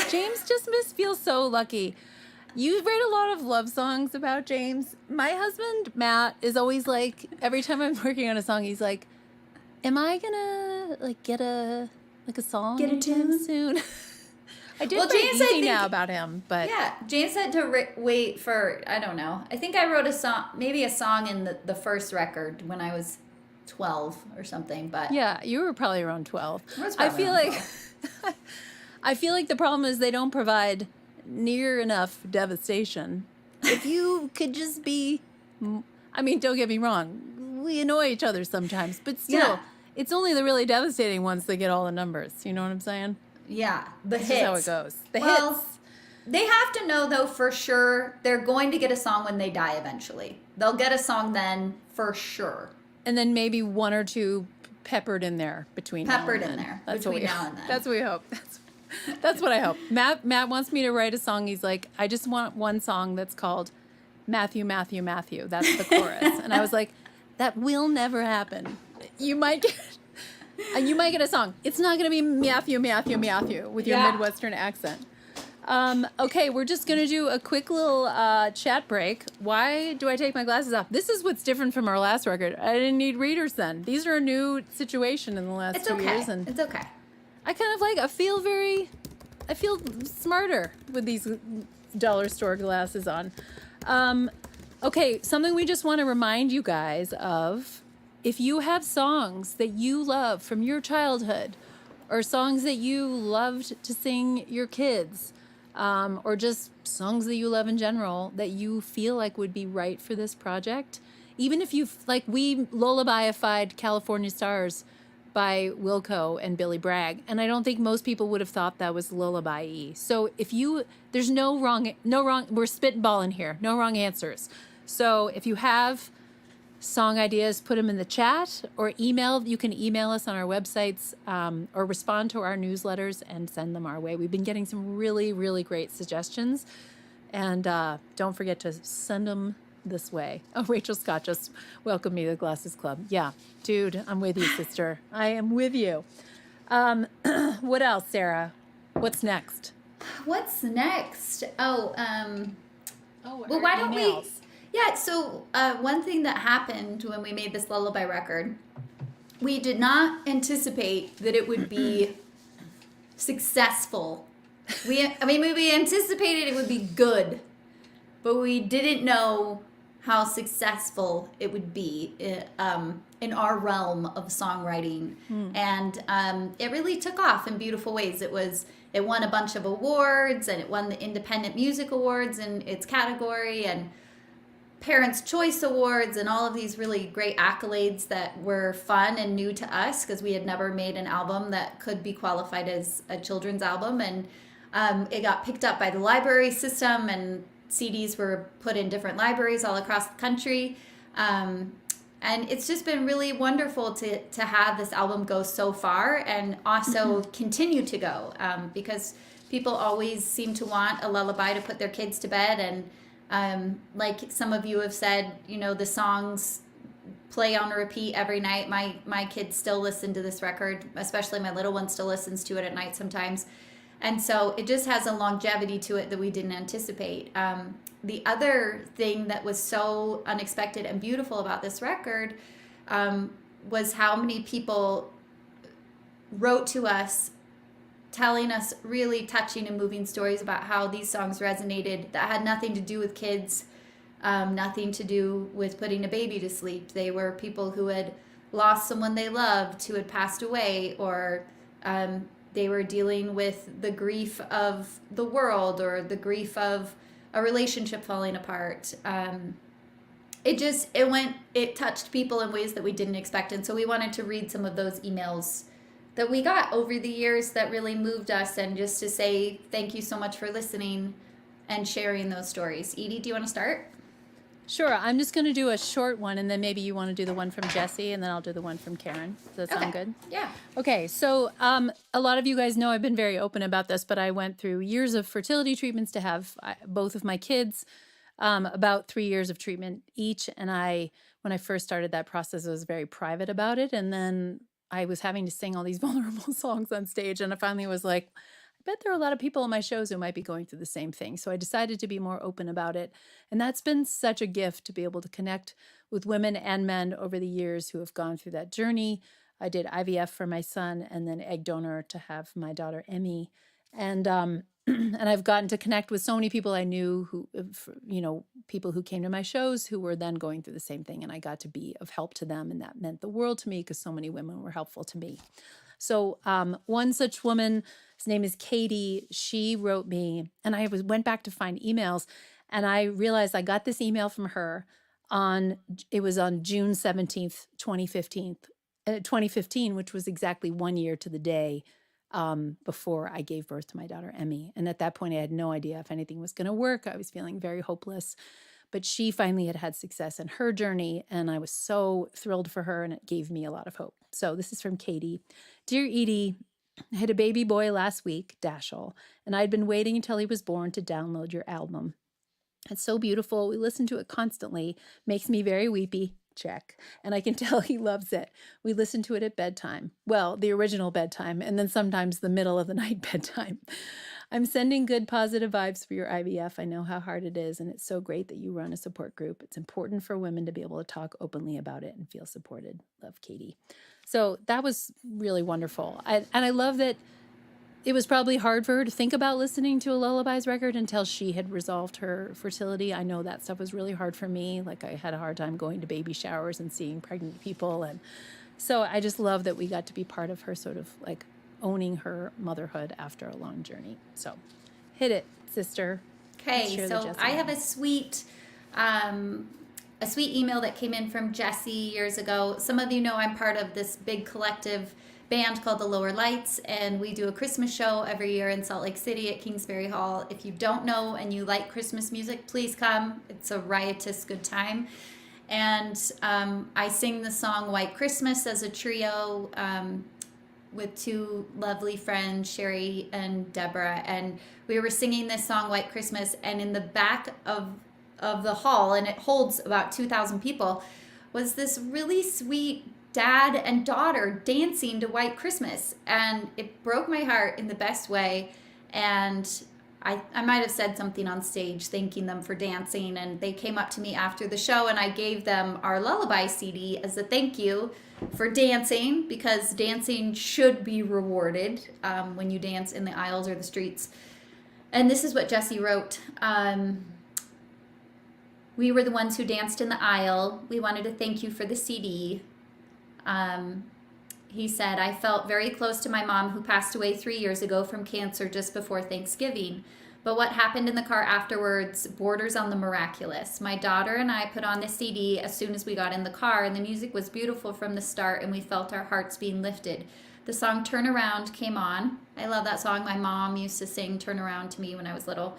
James just feels so lucky. You write a lot of love songs about James. My husband, Matt, is always like, every time I'm working on a song, he's like, am I gonna like get a song Get a anytime tune? soon? I did Well, write James, I easy think- now about him, but Yeah, James had to wait for, I don't know. I think I wrote a song, maybe a song in the first record when I was 12 or something, but yeah, you were probably around 12. I was I probably feel around like I feel like the problem is they don't provide near enough devastation. If you could just be, I mean, don't get me wrong, we annoy each other sometimes, but still, Yeah. it's only the really devastating ones that get all the numbers. You know what I'm saying? yeah, the This hits. is how it goes. The Well, hits. they have to know though for sure they're going to get a song when they die eventually. They'll get a song then for sure. And then maybe one or two peppered in there between Peppered now in and then. there That's between what we, now and then. That's what we hope. That's what I hope. Matt wants me to write a song. He's like, I just want one song that's called Matthew, Matthew, Matthew. That's the chorus. And I was like, that will never happen. You might get a song. It's not going to be Matthew, Matthew, Matthew with your Yeah. Midwestern accent. Okay, we're just going to do a quick little chat break. Why do I take my glasses off? This is what's different from our last record. I didn't need readers then. These are a new situation in the last It's 2 okay. years. And It's okay. I kind of like, I feel smarter with these dollar store glasses on. Okay, something we just want to remind you guys of, if you have songs that you love from your childhood, or songs that you loved to sing your kids, or just songs that you love in general that you feel like would be right for this project, even if you like, we lullabyified California Stars by Wilco and Billy Bragg, and I don't think most people would have thought that was lullaby-y. So if you, there's no wrong, we're spitballing here, no wrong answers. So if you have song ideas, put them in the chat or email. You can email us on our websites, or respond to our newsletters and send them our way. We've been getting some really, really great suggestions, and don't forget to send them this way. Oh, Rachel Scott just welcomed me to the Glasses Club. Yeah, dude, I'm with you, sister. I am with you. What else, Sarah? What's next? What's next? Oh, Oh, well, why don't we? Yeah, so one thing that happened when we made this lullaby record, we did not anticipate that it would be successful. We anticipated it would be good, but we didn't know how successful it would be in our realm of songwriting. And it really took off in beautiful ways. It won a bunch of awards, and it won the Independent Music Awards in its category, and Parents' Choice Awards, and all of these really great accolades that were fun and new to us because we had never made an album that could be qualified as a children's album. And it got picked up by the library system, and CDs were put in different libraries all across the country. And it's just been really wonderful to have this album go so far and also continue to go, because people always seem to want a lullaby to put their kids to bed. And like some of you have said, you know, the songs play on repeat every night. My kids still listen to this record, especially my little one still listens to it at night sometimes. And so it just has a longevity to it that we didn't anticipate. The other thing that was so unexpected and beautiful about this record was how many people wrote to us telling us really touching and moving stories about how these songs resonated that had nothing to do with kids, nothing to do with putting a baby to sleep. They were people who had lost someone they loved, who had passed away, or they were dealing with the grief of the world or the grief of a relationship falling apart. It touched people in ways that we didn't expect. And so we wanted to read some of those emails that we got over the years that really moved us, and just to say thank you so much for listening and sharing those stories. Edie, do you want to start? Sure. I'm just going to do a short one, and then maybe you want to do the one from Jesse, and then I'll do the one from Karen. Does that sound good? Yeah. Okay. So a lot of you guys know I've been very open about this, but I went through years of fertility treatments to have both of my kids. about 3 years of treatment each. And when I first started that process, I was very private about it. And then I was having to sing all these vulnerable songs on stage. And I finally was like, I bet there are a lot of people in my shows who might be going through the same thing. So I decided to be more open about it. And that's been such a gift to be able to connect with women and men over the years who have gone through that journey. I did IVF for my son and then egg donor to have my daughter Emmy. And and I've gotten to connect with so many people I knew who, people who came to my shows who were then going through the same thing. And I got to be of help to them. And that meant the world to me because so many women were helpful to me. So one such woman, his name is Katie, she wrote me, and I went back to find emails, and I realized I got this email from her it was on June 17th, 2015, which was exactly 1 year to the day before I gave birth to my daughter, Emmy. And at that point, I had no idea if anything was going to work. I was feeling very hopeless. But she finally had success in her journey, and I was so thrilled for her, and it gave me a lot of hope. So this is from Katie. Dear Edie, I had a baby boy last week, Dashel, and I'd been waiting until he was born to download your album. It's so beautiful. We listen to it constantly. Makes me very weepy. Check. And I can tell he loves it. We listen to it at bedtime. Well, the original bedtime, and then sometimes the middle of the night bedtime. I'm sending good positive vibes for your IVF. I know how hard it is, and it's so great that you run a support group. It's important for women to be able to talk openly about it and feel supported. Love, Katie. So that was really wonderful. And I love that it was probably hard for her to think about listening to a Lullabies record until she had resolved her fertility. I know that stuff was really hard for me. Like I had a hard time going to baby showers and seeing pregnant people. And so I just love that we got to be part of her sort of like owning her motherhood after a long journey. So hit it, sister. Okay, so I have a sweet email that came in from Jessie years ago. Some of you know I'm part of this big collective band called the Lower Lights, and we do a Christmas show every year in Salt Lake City at Kingsbury Hall. If you don't know and you like Christmas music, please come. It's a riotous good time. And I sing the song White Christmas as a trio with two lovely friends, Sherry and Deborah. And we were singing this song White Christmas, and in the back of the hall, and it holds about 2,000 people, was this really sweet dad and daughter dancing to White Christmas, and it broke my heart in the best way. And I might have said something on stage thanking them for dancing, and they came up to me after the show, and I gave them our Lullaby CD as a thank you for dancing, because dancing should be rewarded when you dance in the aisles or the streets. And this is what Jessie wrote. We were the ones who danced in the aisle. We wanted to thank you for the CD. He said, I felt very close to my mom, who passed away 3 years ago from cancer just before Thanksgiving. But what happened in the car afterwards borders on the miraculous. My daughter and I put on the CD as soon as we got in the car, and the music was beautiful from the start, and we felt our hearts being lifted. The song Turn Around came on. I love that song. My mom used to sing Turn Around to me when I was little.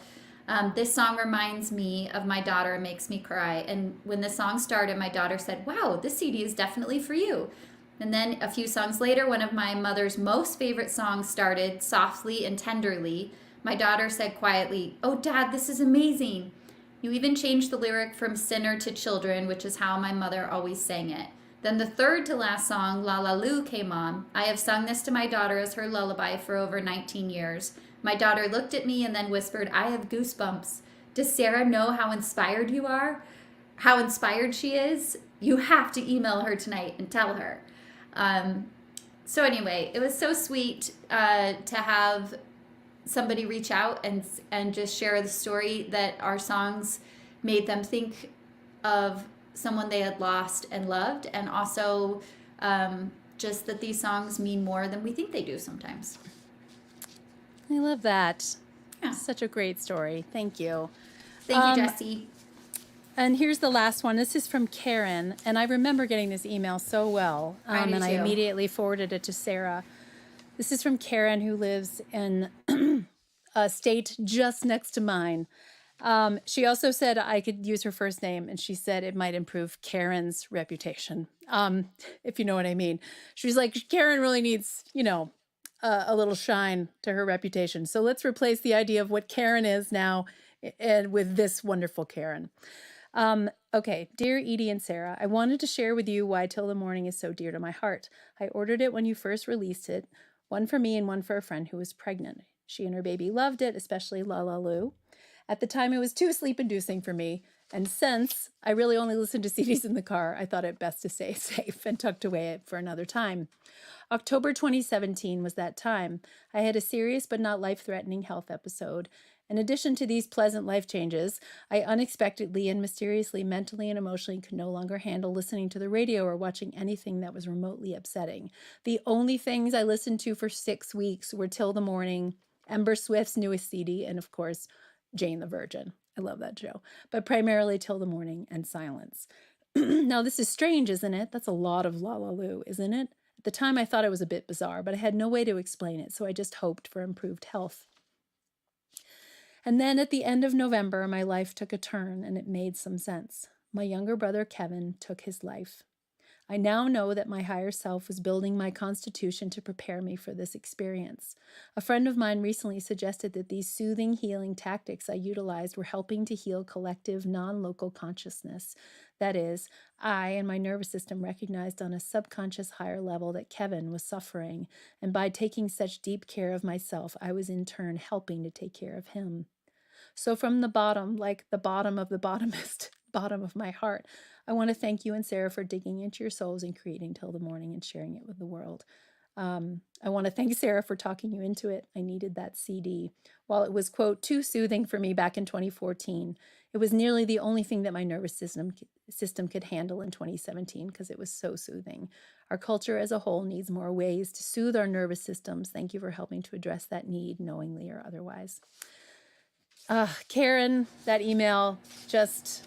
This song reminds me of my daughter and makes me cry. And when the song started, my daughter said, wow, this CD is definitely for you. And then a few songs later, one of my mother's most favorite songs started, Softly and Tenderly. My daughter said quietly, oh, Dad, this is amazing. You even changed the lyric from sinner to children, which is how my mother always sang it. Then the third to last song, La La Lu, came on. I have sung this to my daughter as her lullaby for over 19 years. My daughter looked at me and then whispered, I have goosebumps. Does Sarah know how inspired you are? How inspired she is? You have to email her tonight and tell her. So anyway, it was so sweet to have somebody reach out and just share the story that our songs made them think of someone they had lost and loved, and also just that these songs mean more than we think they do sometimes. I love that. Yeah. Such a great story. Thank you. Thank you, Jessie. And here's the last one. This is from Karen, and I remember getting this email so well. I do and I too. immediately forwarded it to Sarah. This is from Karen, who lives in a state just next to mine. She also said I could use her first name, and she said it might improve Karen's reputation, if you know what I mean. She's like, Karen really needs, a little shine to her reputation. So let's replace the idea of what Karen is now and with this wonderful Karen. Okay, dear Edie and Sarah, I wanted to share with you why Till the Morning is so dear to my heart. I ordered it when you first released it, one for me and one for a friend who was pregnant. She and her baby loved it, especially La La Lu. At the time, it was too sleep-inducing for me, and since I really only listened to CDs in the car, I thought it best to stay safe and tucked away for another time. October 2017 was that time. I had a serious but not life-threatening health episode. In addition to these pleasant life changes, I unexpectedly and mysteriously, mentally and emotionally could no longer handle listening to the radio or watching anything that was remotely upsetting. The only things I listened to for 6 weeks were Till the Morning, Ember Swift's newest CD, and of course, Jane the Virgin. I love that show. But primarily Till the Morning and Silence. Now, this is strange, isn't it? That's a lot of La La Lu, isn't it? At the time, I thought it was a bit bizarre, but I had no way to explain it, so I just hoped for improved health. And then at the end of November, my life took a turn, and it made some sense. My younger brother, Kevin, took his life. I now know that my higher self was building my constitution to prepare me for this experience. A friend of mine recently suggested that these soothing, healing tactics I utilized were helping to heal collective, non-local consciousness. That is, I and my nervous system recognized on a subconscious higher level that Kevin was suffering, and by taking such deep care of myself, I was in turn helping to take care of him. So from the bottom, like the bottom of the bottomest, bottom of my heart, I want to thank you and Sarah for digging into your souls and creating Till the Morning and sharing it with the world. I want to thank Sarah for talking you into it. I needed that CD. While it was, quote, too soothing for me back in 2014, it was nearly the only thing that my nervous system could handle in 2017 because it was so soothing. Our culture as a whole needs more ways to soothe our nervous systems. Thank you for helping to address that need, knowingly or otherwise. Karen, that email just...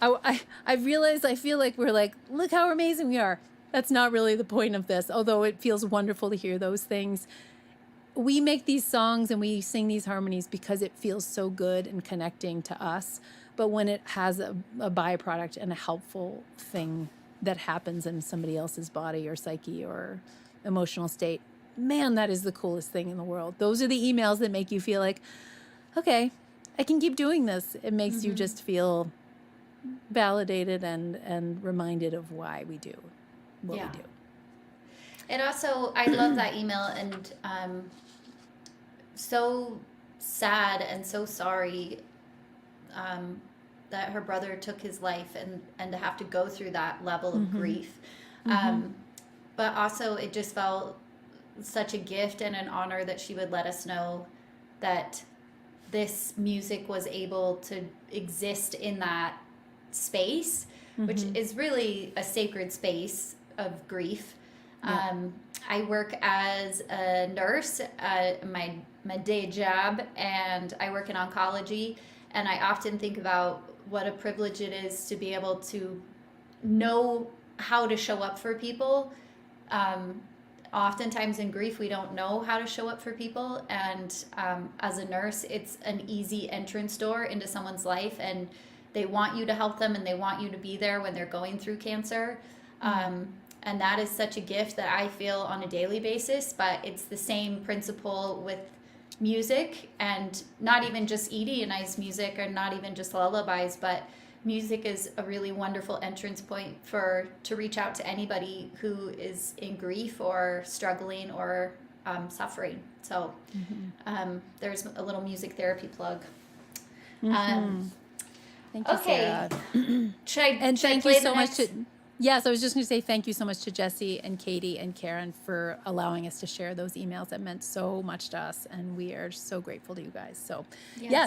I realized I feel like we're like, look how amazing we are. That's not really the point of this, although it feels wonderful to hear those things. We make these songs and we sing these harmonies because it feels so good and connecting to us. But when it has a byproduct and a helpful thing that happens in somebody else's body or psyche or emotional state, man, that is the coolest thing in the world. Those are the emails that make you feel like, okay, I can keep doing this. It makes you just feel validated and reminded of why we do what we do. And also, I love that email, and so sad and so sorry that her brother took his life and to have to go through that level of grief. But also, it just felt such a gift and an honor that she would let us know that this music was able to exist in that space, which is really a sacred space of grief. I work as a nurse, my day job, and I work in oncology, and I often think about what a privilege it is to be able to know how to show up for people. Oftentimes in grief, we don't know how to show up for people, and as a nurse, it's an easy entrance door into someone's life, and they want you to help them, and they want you to be there when they're going through cancer. And that is such a gift that I feel on a daily basis, but it's the same principle with music, and not even just Edie and I's music, or not even just lullabies, but music is a really wonderful entrance point to reach out to anybody who is in grief or struggling or suffering. So there's a little music therapy plug. Thank you, Sarah. Thank you so much to... Yes, I was just going to say thank you so much to Jesse and Katie and Karen for allowing us to share those emails. That meant so much to us, and we are so grateful to you guys. So,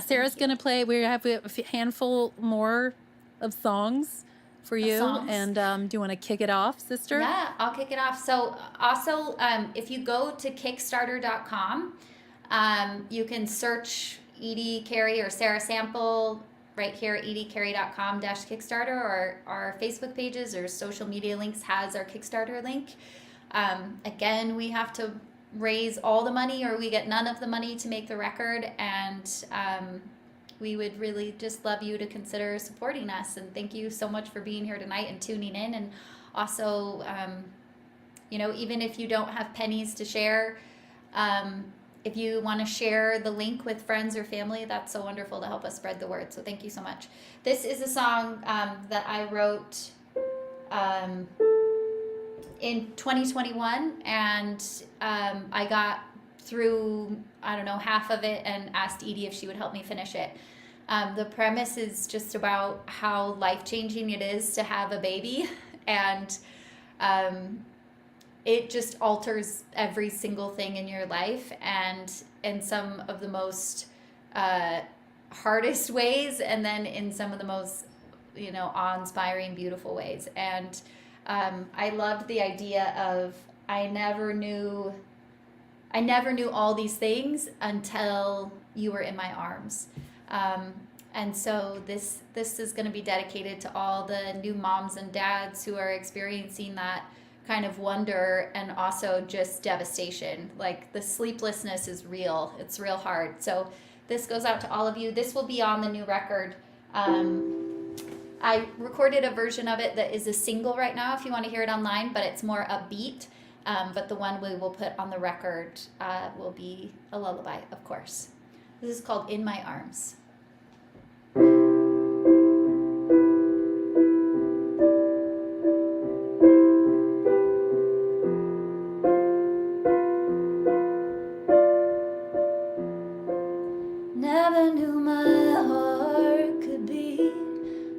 Sarah's going to play. We have a handful more of songs for you. And do you want to kick it off, sister? Yeah, I'll kick it off. So, also, if you go to Kickstarter.com, you can search Edie, Carey, or Sarah Sample right here at ediecarey.com/Kickstarter, or our Facebook pages or social media links has our Kickstarter link. Again, we have to raise all the money or we get none of the money to make the record, and we would really just love you to consider supporting us. And thank you so much for being here tonight and tuning in. And also, even if you don't have pennies to share, if you want to share the link with friends or family, that's so wonderful to help us spread the word. So thank you so much. This is a song that I wrote in 2021, and I got through, I don't know, half of it and asked Edie if she would help me finish it. The premise is just about how life-changing it is to have a baby, and it just alters every single thing in your life, and in some of the most hardest ways, and then in some of the most, awe-inspiring, beautiful ways. And I loved the idea of I never knew all these things until you were in my arms. And so this is going to be dedicated to all the new moms and dads who are experiencing that kind of wonder and also just devastation. Like, the sleeplessness is real. It's real hard. So this goes out to all of you. This will be on the new record. I recorded a version of it that is a single right now if you want to hear it online, but it's more upbeat. But the one we will put on the record will be a lullaby, of course. This is called In My Arms. Never knew my heart could be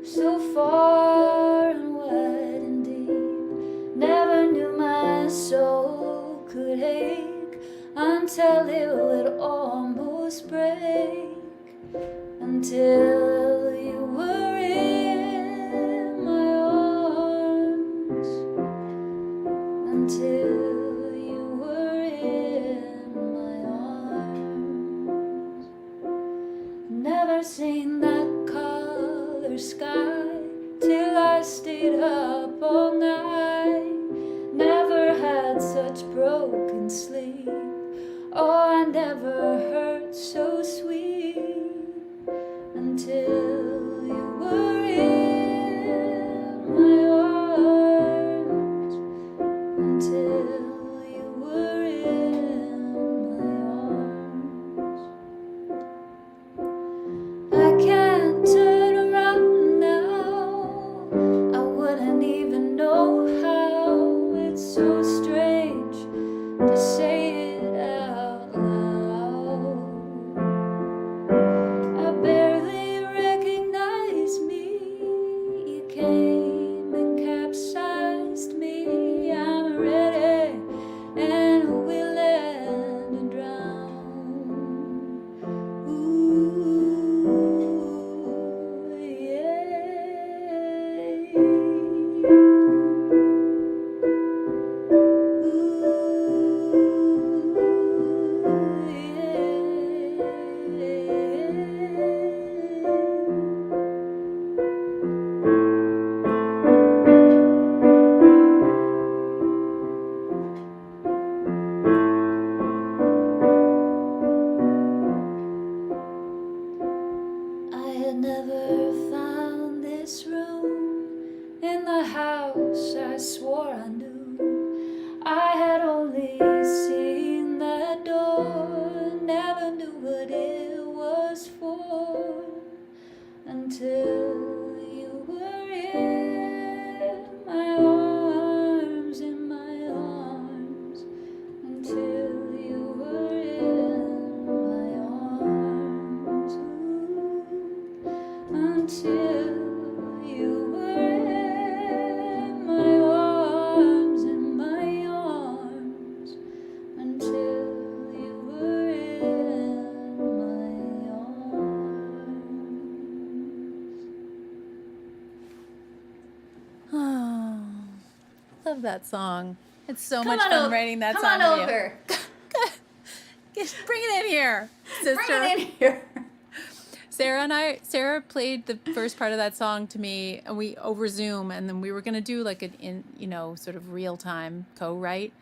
so far and wide and deep. Never knew my soul could ache until it would almost break. Until you were in my arms. Until you were in my arms. Never seen that color sky till I stayed up all night. Never had such broken sleep. Oh, I never heard so sweet. Until you were in my arms. Until you were in my arms. I can't turn around now. I wouldn't even know how. It's so strange to say it out loud. I barely recognize me. You came and capsized me. I'm ready and willing to drown. Ooh, I had never found this room in the house I swore I knew. I had only seen that door, never knew what it was for. Until you were in my arms, in my arms. Until you were in my arms. Ooh. Until you were in my arms, in my arms. Until you were in my arms. Oh, love that song. It's so Come much on fun over. writing that Come song. on with you. over. Bring it in here, sister. Bring it in here. Sarah played the first part of that song to me, and we over Zoom, and then we were gonna do like sort of real time co-write,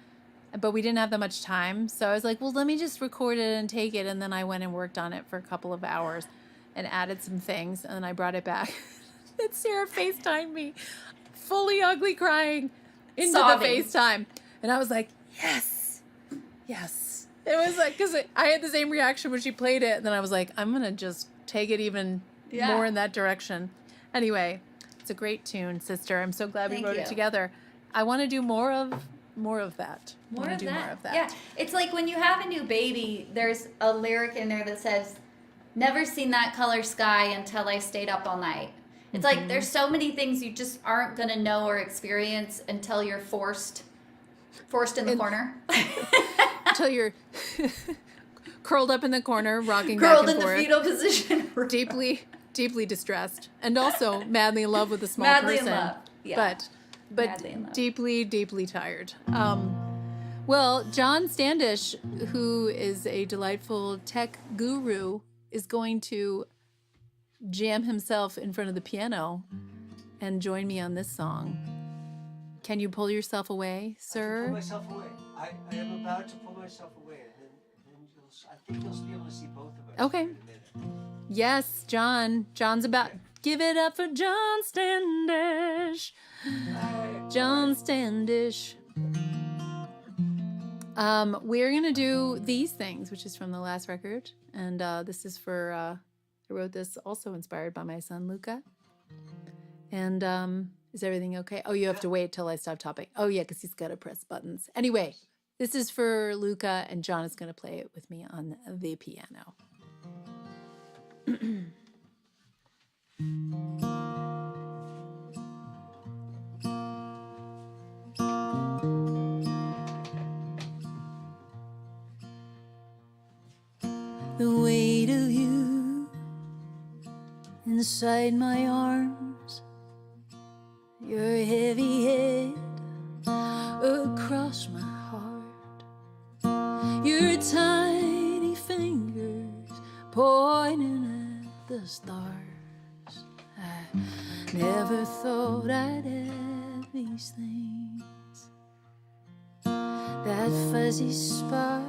but we didn't have that much time, so I was like, well, let me just record it and take it, and then I went and worked on it for a couple of hours, and added some things, and then I brought it back. And Sarah FaceTimed me, fully ugly crying into Sobbing. the FaceTime, and I was like, yes, It was like, because I had the same reaction when she played it, and then I was like, I'm gonna just take it even more in that direction. Anyway, it's a great tune, sister. I'm so glad we wrote it together. I want to do more of that. More of that. Yeah, it's like when you have a new baby, there's a lyric in there that says, "Never seen that color sky until I stayed up all night." It's like there's so many things you just aren't gonna know or experience until you're forced in the corner. Until you're curled up in the corner, rocking Curled back and in forth. the fetal position. deeply distressed, and also madly in love with a small Madly person. in love. Yeah. But Madly in love. deeply tired. Well, John Standish, who is a delightful tech guru, is going to jam himself in front of the piano and join me on this song. Can you pull yourself away, I sir? pull myself away. I am about to pull myself away, and then I think you'll be able to see both of us. Okay. In a minute. Yes, John. John's about. Give it up for John Standish. John Standish. We're gonna do These Things, which is from the last record, and this is for. I wrote this also inspired by my son Luca. And is everything okay? Oh, you have to wait till I stop talking. Oh yeah, because he's got to press buttons. Anyway, this is for Luca, and John is gonna play it with me on the piano. The weight of you inside my arms, your heavy head across my heart, your tiny fingers pointing at the stars. I never thought I'd have these things, that fuzzy spot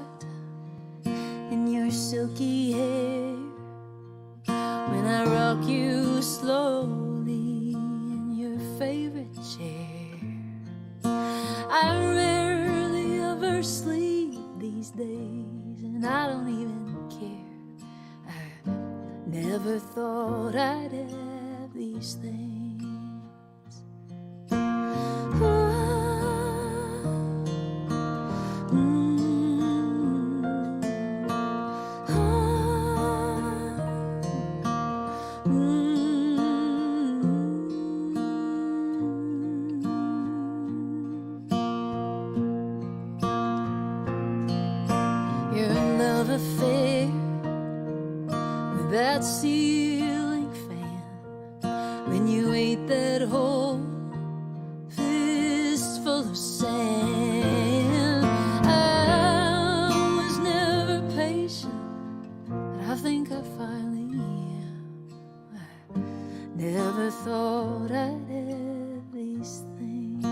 in your silky hair, when I rock you slowly in your favorite chair. I rarely ever sleep these days, and I don't even care. I never thought I'd have these things. Your love affair with that ceiling fan, when you ate that whole fistful of sand. I was never patient, but I think I finally am. I never thought I'd have these things.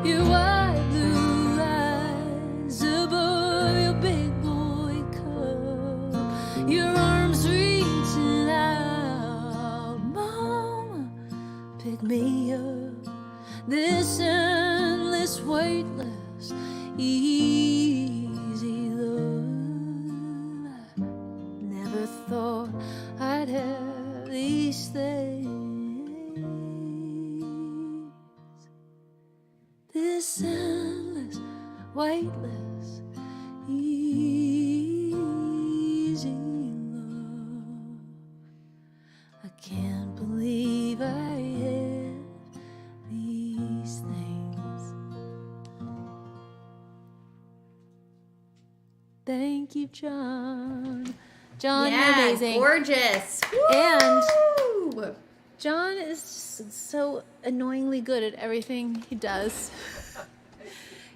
Your wide blue eyes above your big boy cup, your arms reaching out, Mama, pick me up. This endless, weightless, easy love. I never thought I'd have these things. This endless, weightless, easy love. I can't believe I have these things. Thank you, John. John, you're amazing. Gorgeous. And Woo! John is so annoyingly good at everything he does.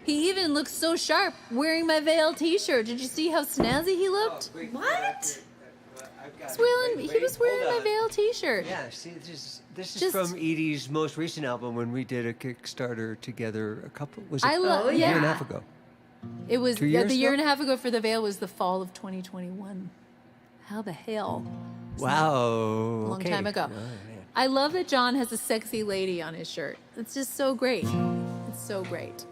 He even looks so sharp wearing my Veil t-shirt. Did you see how snazzy he looked? Oh, wait, What? He was wearing my Veil t-shirt. Yeah, see, this is Just- from Edie's most recent album when we did a Kickstarter together a couple, was it I love- a year and a yeah. half ago? It was 2 years the year ago? and a half ago for the Veil was the fall of 2021. How the hell? Wow. A long okay. time ago. Oh, man. I love that John has a sexy lady on his shirt. It's just so great. It's so great.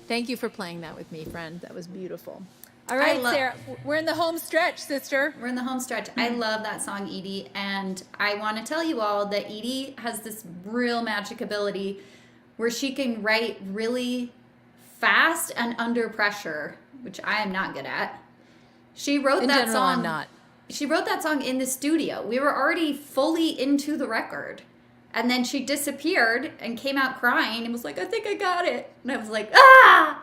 Thank you for playing that with me, friend. That was beautiful. All I right, love- Sarah, we're in the home stretch, sister. We're in the home stretch. I love that song, Edie, and I want to tell you all that Edie has this real magic ability where she can write really fast and under pressure, which I am not good at. She wrote In that general, song. I'm not. She wrote that song in the studio. We were already fully into the record. And then she disappeared and came out crying and was like, I think I got it. And I was like, ah!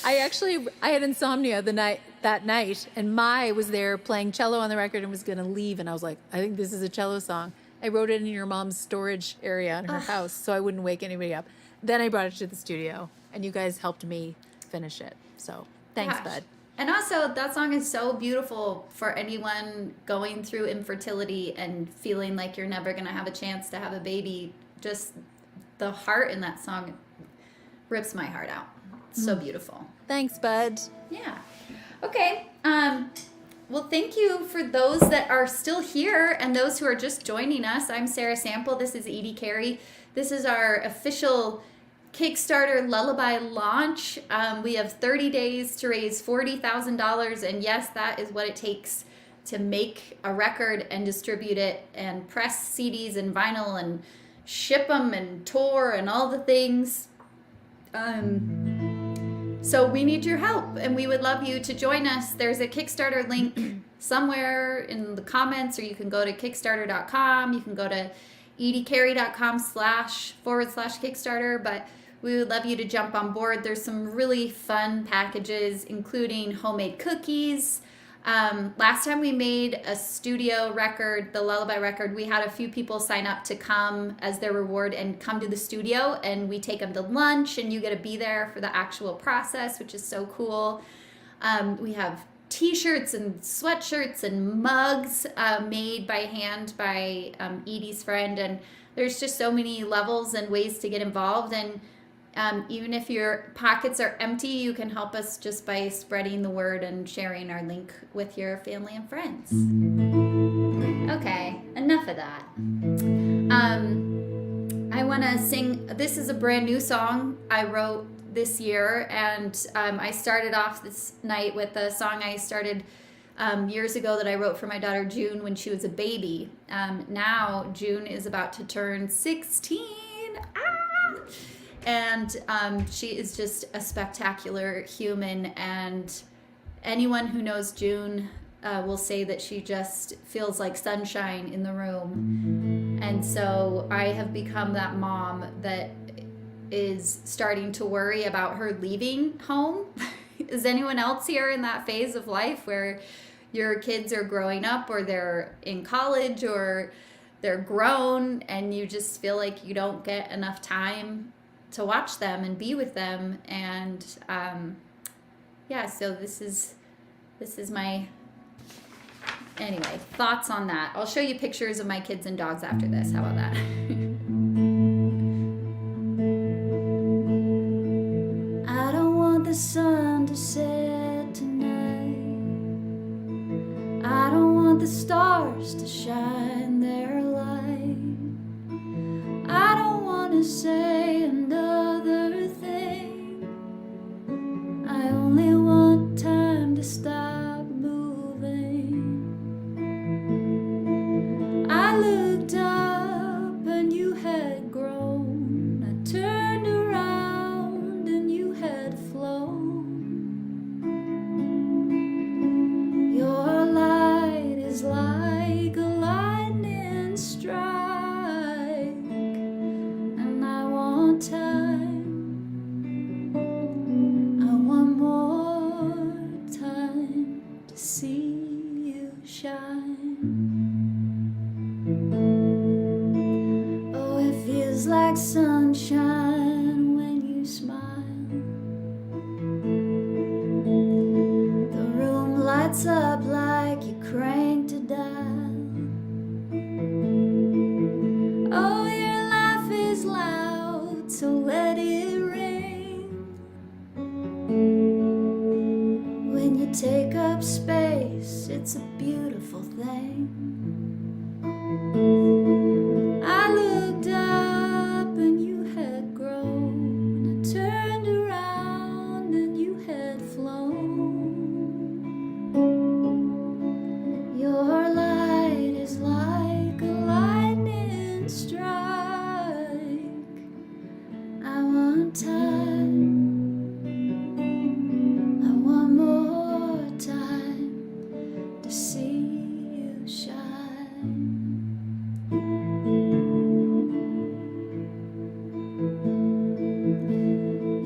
I had insomnia that night, and Mai was there playing cello on the record and was going to leave, and I was like, I think this is a cello song. I wrote it in your mom's storage area in her house so I wouldn't wake anybody up. Then I brought it to the studio, and you guys helped me finish it. So thanks, Gosh. bud. And also, that song is so beautiful for anyone going through infertility and feeling like you're never going to have a chance to have a baby. Just the heart in that song rips my heart out. It's so beautiful. Thanks, bud. Yeah. Okay. Well, thank you for those that are still here and those who are just joining us. I'm Sarah Sample. This is Edie Carey. This is our official Kickstarter Lullaby launch. We have 30 days to raise $40,000, and yes, that is what it takes to make a record and distribute it and press CDs and vinyl and ship them and tour and all the things. So we need your help, and we would love you to join us. There's a Kickstarter link somewhere in the comments, or you can go to Kickstarter.com. You can go to ediecarey.com//Kickstarter, but we would love you to jump on board. There's some really fun packages, including homemade cookies. Last time we made a studio record, the Lullaby record, we had a few people sign up to come as their reward and come to the studio, and we take them to lunch, and you get to be there for the actual process, which is so cool. We have t-shirts and sweatshirts and mugs made by hand by Edie's friend, and there's just so many levels and ways to get involved. And even if your pockets are empty, you can help us just by spreading the word and sharing our link with your family and friends. Okay, enough of that. I want to sing. This is a brand new song I wrote this year, and I started off this night with a song I started years ago that I wrote for my daughter June when she was a baby. Now June is about to turn 16. And she is just a spectacular human, and anyone who knows June will say that she just feels like sunshine in the room. And so I have become that mom that is starting to worry about her leaving home. Is anyone else here in that phase of life where your kids are growing up, or they're in college, or they're grown, and you just feel like you don't get enough time to watch them and be with them? And so this is my thoughts on that. I'll show you pictures of my kids and dogs after this. How about that? I don't want the sun to set tonight. I don't want the stars to shine their light. I don't want to say another thing. I only want time to stop moving. I looked up and you had grown. I turned around and you had flown. Your light is like a lightning strike. Time. I want more time to see you shine. Oh, it feels like sunshine when you smile. The room lights up like you cranked a dial. Oh, your laugh is loud, so let it ring. When you take up space, it's a beautiful thing. I looked up and you had grown. I turned around to see you shine.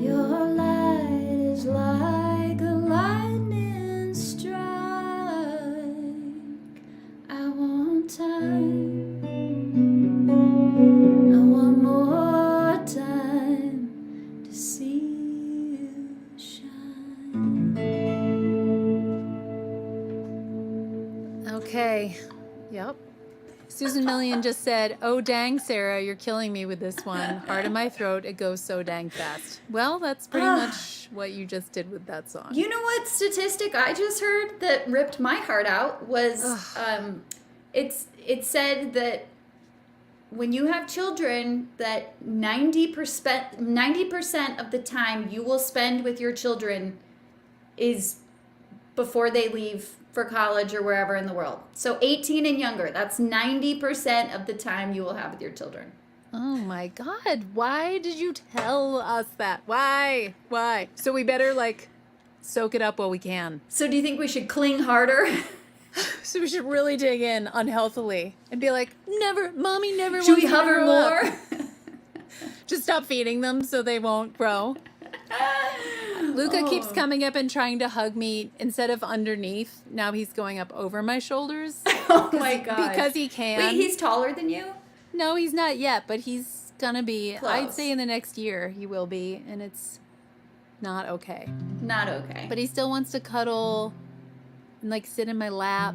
Your light is like a lightning strike. I want time. I want more time to see you shine. Okay. Yep. Susan Million just said, "Oh, dang, Sarah, you're killing me with this one. Heart in my throat, it goes so dang fast." Well, that's pretty much what you just did with that song. You know what statistic I just heard that ripped my heart out was it said that when you have children that 90% of the time you will spend with your children is before they leave for college or wherever in the world. So 18 and younger, that's 90% of the time you will have with your children. Oh my God. Why did you tell us that? Why? So we better like soak it up while we can. So do you think we should cling harder? So we should really dig in unhealthily and be like, mommy never Should wants we to hover grow up. more? Just stop feeding them so they won't grow. Luca keeps coming up and trying to hug me instead of underneath. Now he's going up over my shoulders. Oh my God. Because he can. Wait, he's taller than you? No, he's not yet, but he's gonna be. Close. I'd say in the next year he will be, and it's not okay. Not okay. But he still wants to cuddle and like sit in my lap.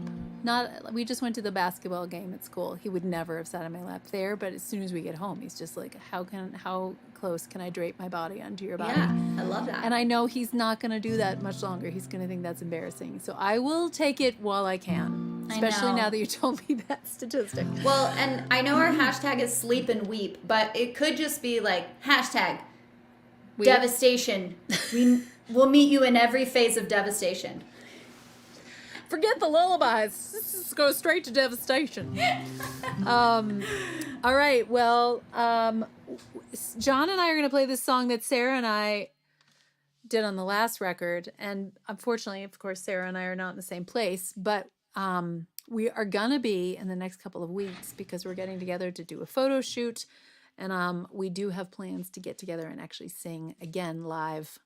We just went to the basketball game at school. He would never have sat in my lap there, but as soon as we get home, he's just like, how close can I drape my body onto your body? Yeah, I love that. And I know he's not going to do that much longer. He's going to think that's embarrassing. So I will take it while I can, especially now that you told me that statistic. Well, and I know our hashtag is sleep and weep, but it could just be like hashtag devastation. We'll meet you in every phase of devastation. Forget the lullabies. Let's just go straight to devastation. All right. Well, John and I are going to play this song that Sarah and I did on the last record. And unfortunately, of course, Sarah and I are not in the same place. But we are going to be in the next couple of weeks because we're getting together to do a photo shoot. And we do have plans to get together and actually sing again live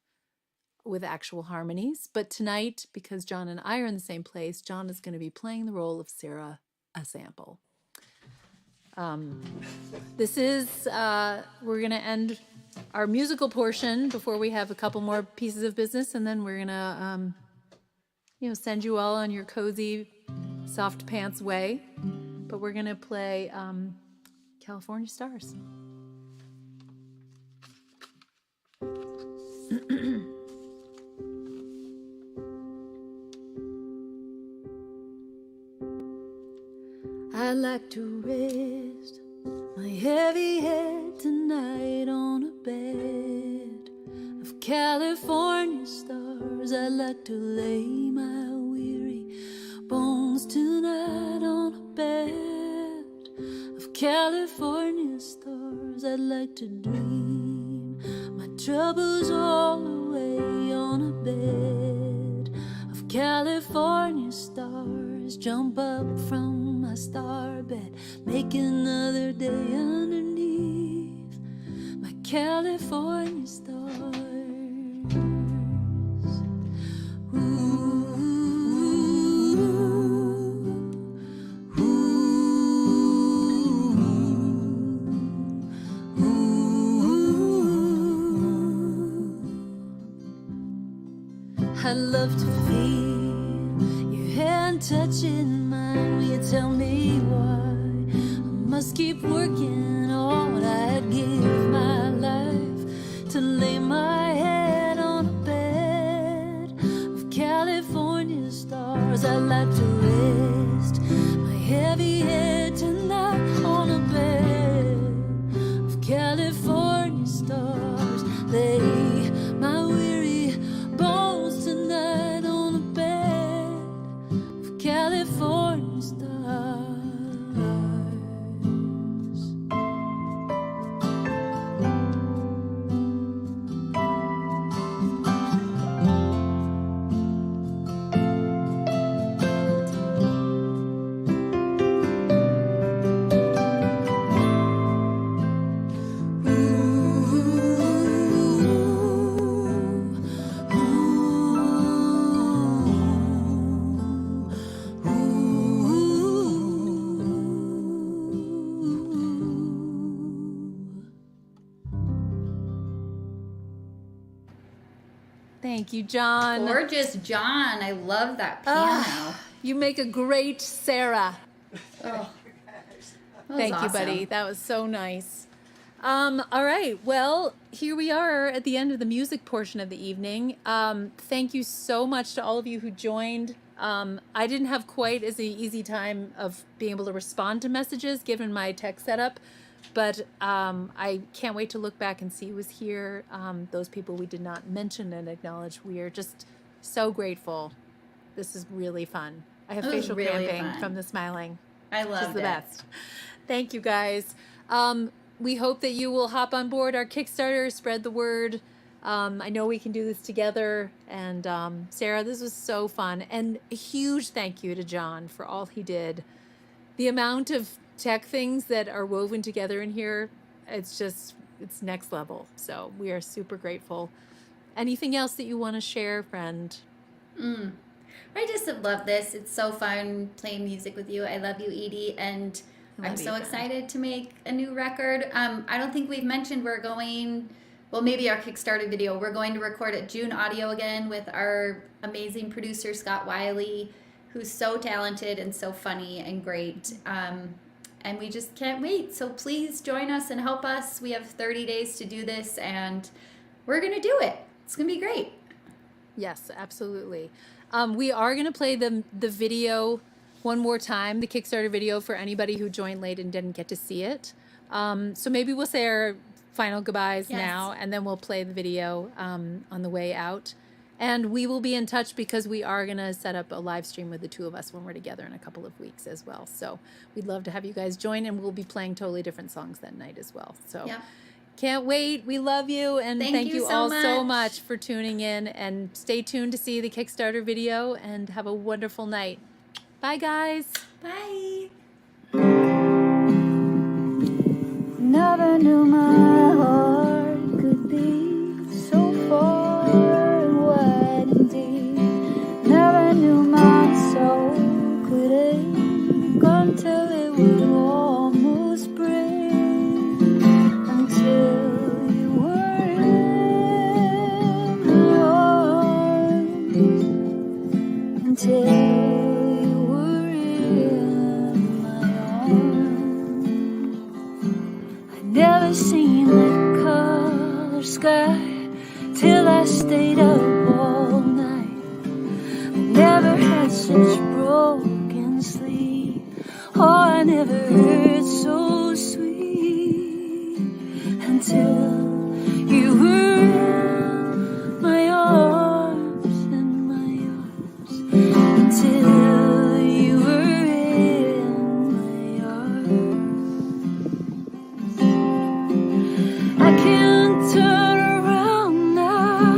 with actual harmonies. But tonight, because John and I are in the same place, John is going to be playing the role of Sarah, a sample. This is, we're going to end our musical portion before we have a couple more pieces of business, and then we're going to, send you all on your cozy, soft pants way. But we're going to play California Stars. I'd like to rest my heavy head tonight on a bed of California stars. I'd like to lay my weary bones tonight on a bed of California stars. I'd like to dream my troubles all away on a bed of California stars. Jump up from my star bed, make another day underneath my California stars. Ooh, ooh, ooh, ooh. I'd love to feel your hand touching mine. Will you tell me why I must keep working all I'd give my life to lay my head on a bed of California stars? I'd like to rest my heavy head tonight on a bed of California stars. Lay my weary bones tonight on a bed of California stars. Thank you, John. Gorgeous John. I love that piano. You make a great Sarah. Oh, Thank you, buddy. That was so nice. All right. Well, here we are at the end of the music portion of the evening. Thank you so much to all of you who joined. I didn't have quite as an easy time of being able to respond to messages given my tech setup, but I can't wait to look back and see who was here. Those people we did not mention and acknowledge. We are just so grateful. This is really fun. I have It was facial really cramping fun. from the smiling. I Which love is the it. best. Thank you, guys. We hope that you will hop on board our Kickstarter, spread the word. I know we can do this together. And Sarah, this was so fun. And a huge thank you to John for all he did. The amount of tech things that are woven together in here, it's next level. So we are super grateful. Anything else that you want to share, friend? I just have loved this. It's so fun playing music with you. I love you, Edie, and I love I'm you, so friend. excited to make a new record. I don't think we've mentioned we're going, well, maybe our Kickstarter video. We're going to record at June Audio again with our amazing producer, Scott Wiley, who's so talented and so funny and great. And we just can't wait. So please join us and help us. We have 30 days to do this, and we're going to do it. It's going to be great. Yes, absolutely. We are going to play the video one more time, the Kickstarter video, for anybody who joined late and didn't get to see it. So maybe we'll say our final goodbyes Yes. now, and then we'll play the video on the way out. And we will be in touch because we are going to set up a live stream with the two of us when we're together in a couple of weeks as well. So we'd love to have you guys join, and we'll be playing totally different songs that night as well. So. Yeah. Can't wait. We love you. And thank you so all so much. much for tuning in. And stay tuned to see the Kickstarter video. And have a wonderful night. Bye, guys. Bye. Never knew my heart could be so far and wide and deep. Never knew my soul could ache until it would almost break. Until you were in my arms. Until you were in my arms. I never seen that color sky till I stayed up all night. I never had such broken sleep. Oh, I never heard so sweet until you were in my arms, in my arms. Until you were in my arms. I can't turn around now.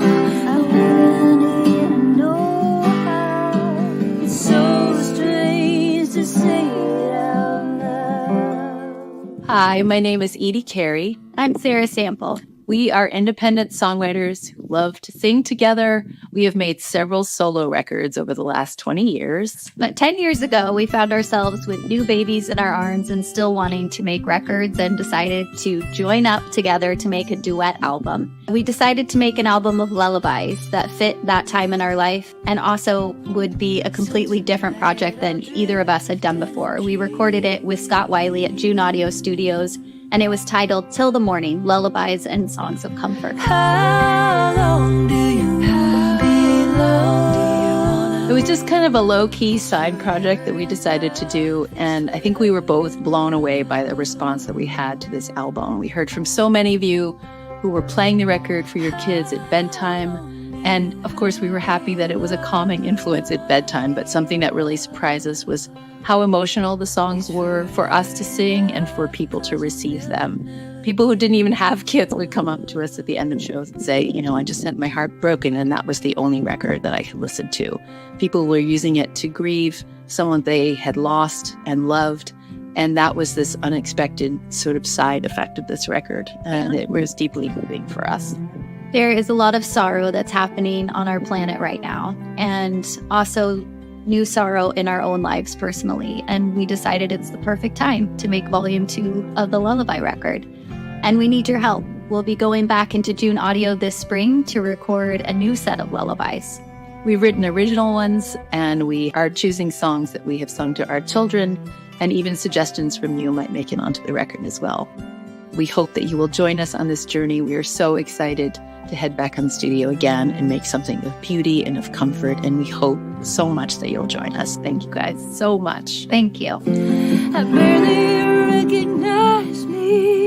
I wouldn't even know how. It's so strange to say it out loud. Hi, my name is Edie Carey. I'm Sarah Sample. We are independent songwriters who love to sing together. We have made several solo records over the last 20 years. But 10 years ago, we found ourselves with new babies in our arms and still wanting to make records and decided to join up together to make a duet album. We decided to make an album of lullabies that fit that time in our life and also would be a completely different project than either of us had done before. We recorded it with Scott Wiley at June Audio Studios, and it was titled Till the Morning, Lullabies and Songs of Comfort. How long do you belong? It was just kind of a low-key side project that we decided to do, and I think we were both blown away by the response that we had to this album. We heard from so many of you who were playing the record for your kids at bedtime, and of course we were happy that it was a calming influence at bedtime, but something that really surprised us was how emotional the songs were for us to sing and for people to receive them. People who didn't even have kids would come up to us at the end of shows and say, you know, I just had my heart broken, and that was the only record that I could listen to. People were using it to grieve someone they had lost and loved, and that was this unexpected sort of side effect of this record, and it was deeply moving for us. There is a lot of sorrow that's happening on our planet right now, and also new sorrow in our own lives personally. And we decided it's the perfect time to make volume 2 of the Lullaby record. And we need your help. We'll be going back into June Audio this spring to record a new set of lullabies. We've written original ones, and we are choosing songs that we have sung to our children, and even suggestions from you might make it onto the record as well. We hope that you will join us on this journey. We are so excited to head back on the studio again and make something of beauty and of comfort, and we hope so much that you'll join us. Thank you guys so much. Thank you. I barely recognize me.